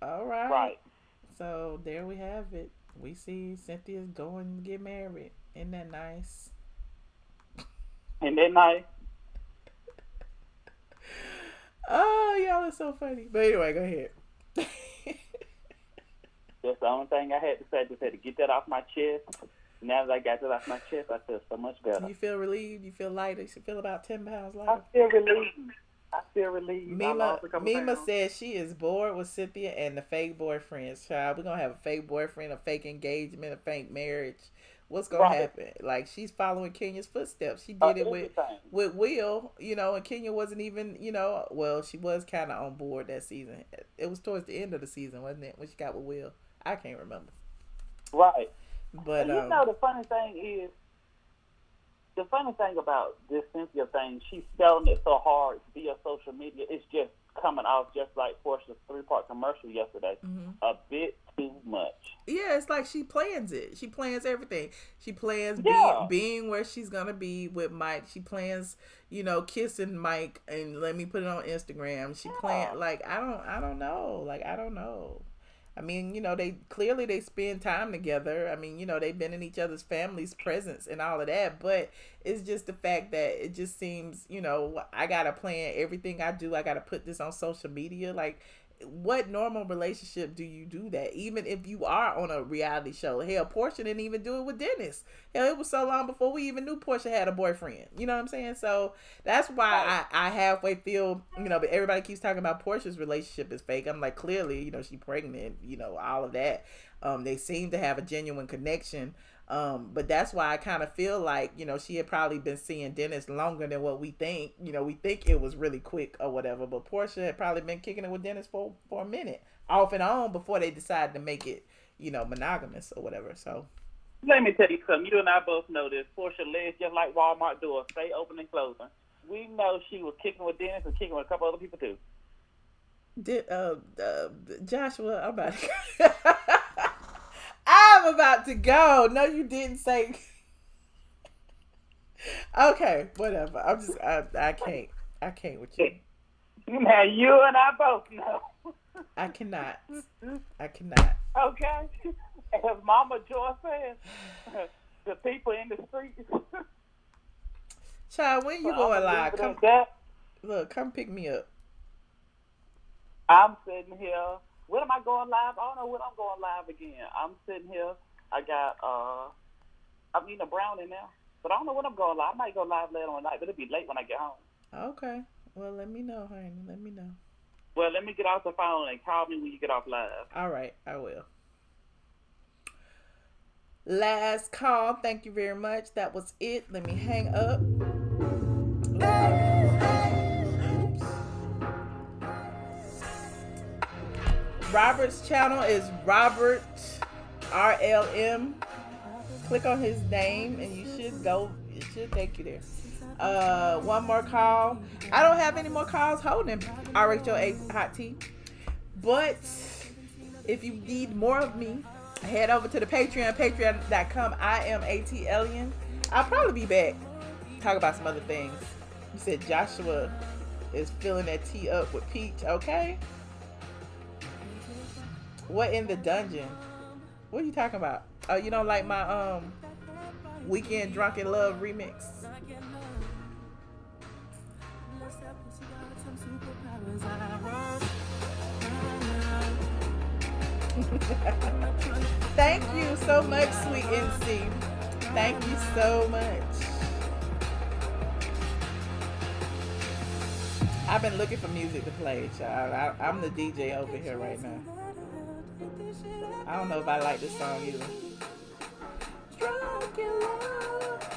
All right. Right. So there we have it. We see Cynthia's going to get married. Isn't that nice? Isn't that nice? Oh, y'all are so funny. But anyway, go ahead. That's the only thing I had to say. I just had to get that off my chest. Now that I got that off my chest, I feel so much better. You feel relieved? You feel lighter? You feel about 10 pounds lighter? I feel relieved. Mima says she is bored with Cynthia and the fake boyfriends. Child, we're going to have a fake boyfriend, a fake engagement, a fake marriage. What's going to happen? Like, she's following Kenya's footsteps. She did it with Will, you know, and Kenya wasn't even, you know, well, she was kind of on board that season. It was towards the end of the season, wasn't it, when she got with Will? I can't remember. Right. But, you know, the funny thing about this Cynthia thing, she's selling it so hard via social media. It's just coming off just like Porsha's 3-part commercial yesterday. Mm-hmm. A bit too much. Yeah, it's like she plans it. She plans everything. She plans being where she's going to be with Mike. She plans, you know, kissing Mike and let me put it on Instagram. She plans, like, I don't know. Like, I don't know. I mean, they clearly spend time together. I mean, they've been in each other's families' presence and all of that. But it's just the fact that it just seems, I gotta plan everything I do. I gotta put this on social media. Like, what normal relationship do you do that? Even if you are on a reality show. Hell, Porsha didn't even do it with Dennis. Hell, it was so long before we even knew Porsha had a boyfriend. You know what I'm saying? So that's why I halfway feel, but everybody keeps talking about Porsha's relationship is fake. I'm like, clearly, she's pregnant, all of that. They seem to have a genuine connection. But that's why I kind of feel like, she had probably been seeing Dennis longer than what we think. We think it was really quick or whatever, but Porsha had probably been kicking it with Dennis for a minute, off and on, before they decided to make it, monogamous or whatever. So let me tell you something. You and I both know this. Porsha legs just like Walmart doors, stay open and closing. We know she was kicking with Dennis and kicking with a couple other people too. Joshua, I'm about to go. No, you didn't say. Okay, whatever. I can't with you. Now you and I both know. I cannot. Okay. As Mama Joy says, the people in the streets. Child, when you going live? Come pick me up. I'm sitting here. When am I going live? I don't know when I'm going live again. I'm sitting here. I got, I'm eating a brownie now. But I don't know when I'm going live. I might go live later on tonight, but it'll be late when I get home. Okay. Well, let me know, honey. Let me know. Well, let me get off the phone and call me when you get off live. All right. I will. Last call. Thank you very much. That was it. Let me hang up. Robert's channel is Robert RLM. Click on his name and you should go. It should take you there. One more call. I don't have any more calls holding RHOA Hot Tea. But if you need more of me, head over to the Patreon, patreon.com. I am ATLien. I'll probably be back. Talk about some other things. You said Joshua is filling that tea up with peach. Okay. What in the dungeon? What are you talking about? Oh, you don't like my Weekend Drunken Love remix? Thank you so much, sweet NC. Thank you so much. I've been looking for music to play, child. I'm the DJ over here right now. I don't know if I like this song either. Drunk in love.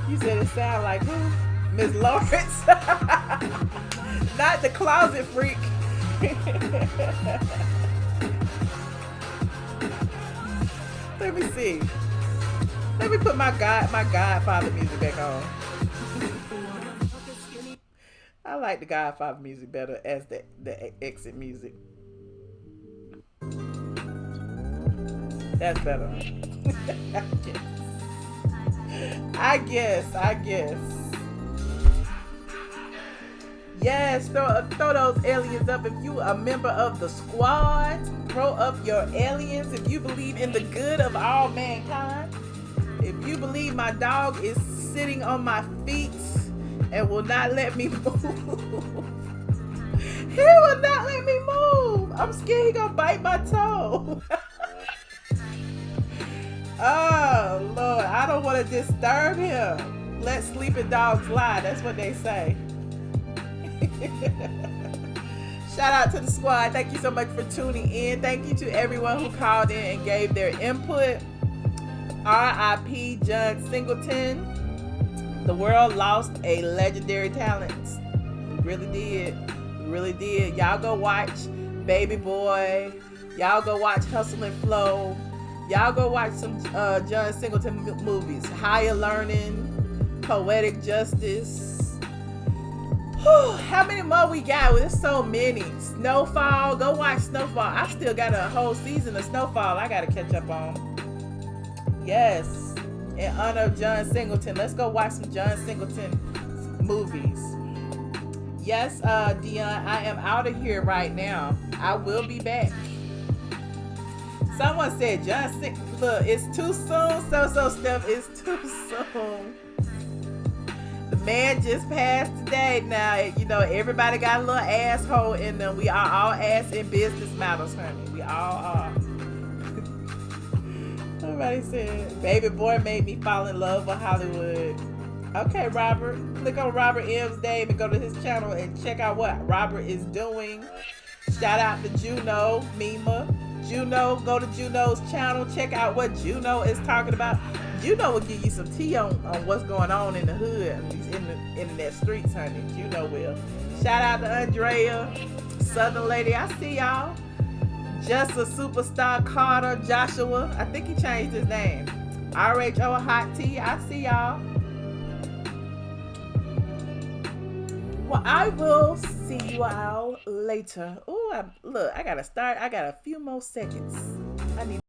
You said it sound like who? Miss Lawrence? Not the closet freak. Let me see. Let me put my Godfather music back on. I like the Godfather music better as the exit music. That's better. I guess. Yes, throw those aliens up. If you a member of the squad, throw up your aliens. If you believe in the good of all mankind. If you believe my dog is sitting on my feet and will not let me move. He will not let me move. I'm scared he gonna bite my toe. Oh, Lord. I don't want to disturb him. Let sleeping dogs lie. That's what they say. Shout out to the squad. Thank you so much for tuning in. Thank you to everyone who called in and gave their input. R.I.P. John Singleton. The world lost a legendary talent. We really did. Y'all go watch Baby Boy. Y'all go watch Hussle and Flow. Y'all go watch some John Singleton movies. Higher Learning, Poetic Justice. Whew, how many more we got? There's so many. Snowfall. Go watch Snowfall. I still got a whole season of Snowfall I got to catch up on. Yes. in honor of John Singleton. Let's go watch some John Singleton movies. Yes, Dion, I am out of here right now. I will be back. Someone said John Singleton. Look, it's too soon. So stuff is too soon. The man just passed today. Now, you know, everybody got a little asshole in them. We are all ass in business matters, honey. We all are. Somebody said, baby boy made me fall in love with Hollywood. Okay, Robert. Click on Robert M's name and go to his channel and check out what Robert is doing. Shout out to Juno, Mima. Juno, go to Juno's channel. Check out what Juno is talking about. Juno will give you some tea on what's going on in the hood, in the internet streets, honey. Juno will. Shout out to Andrea, Southern Lady. I see y'all. Just a Superstar Carter, Joshua. I think he changed his name. RHOA Hot Tea. I see y'all. Well, I will see you all later. Oh, look, I gotta start. I got a few more seconds. I need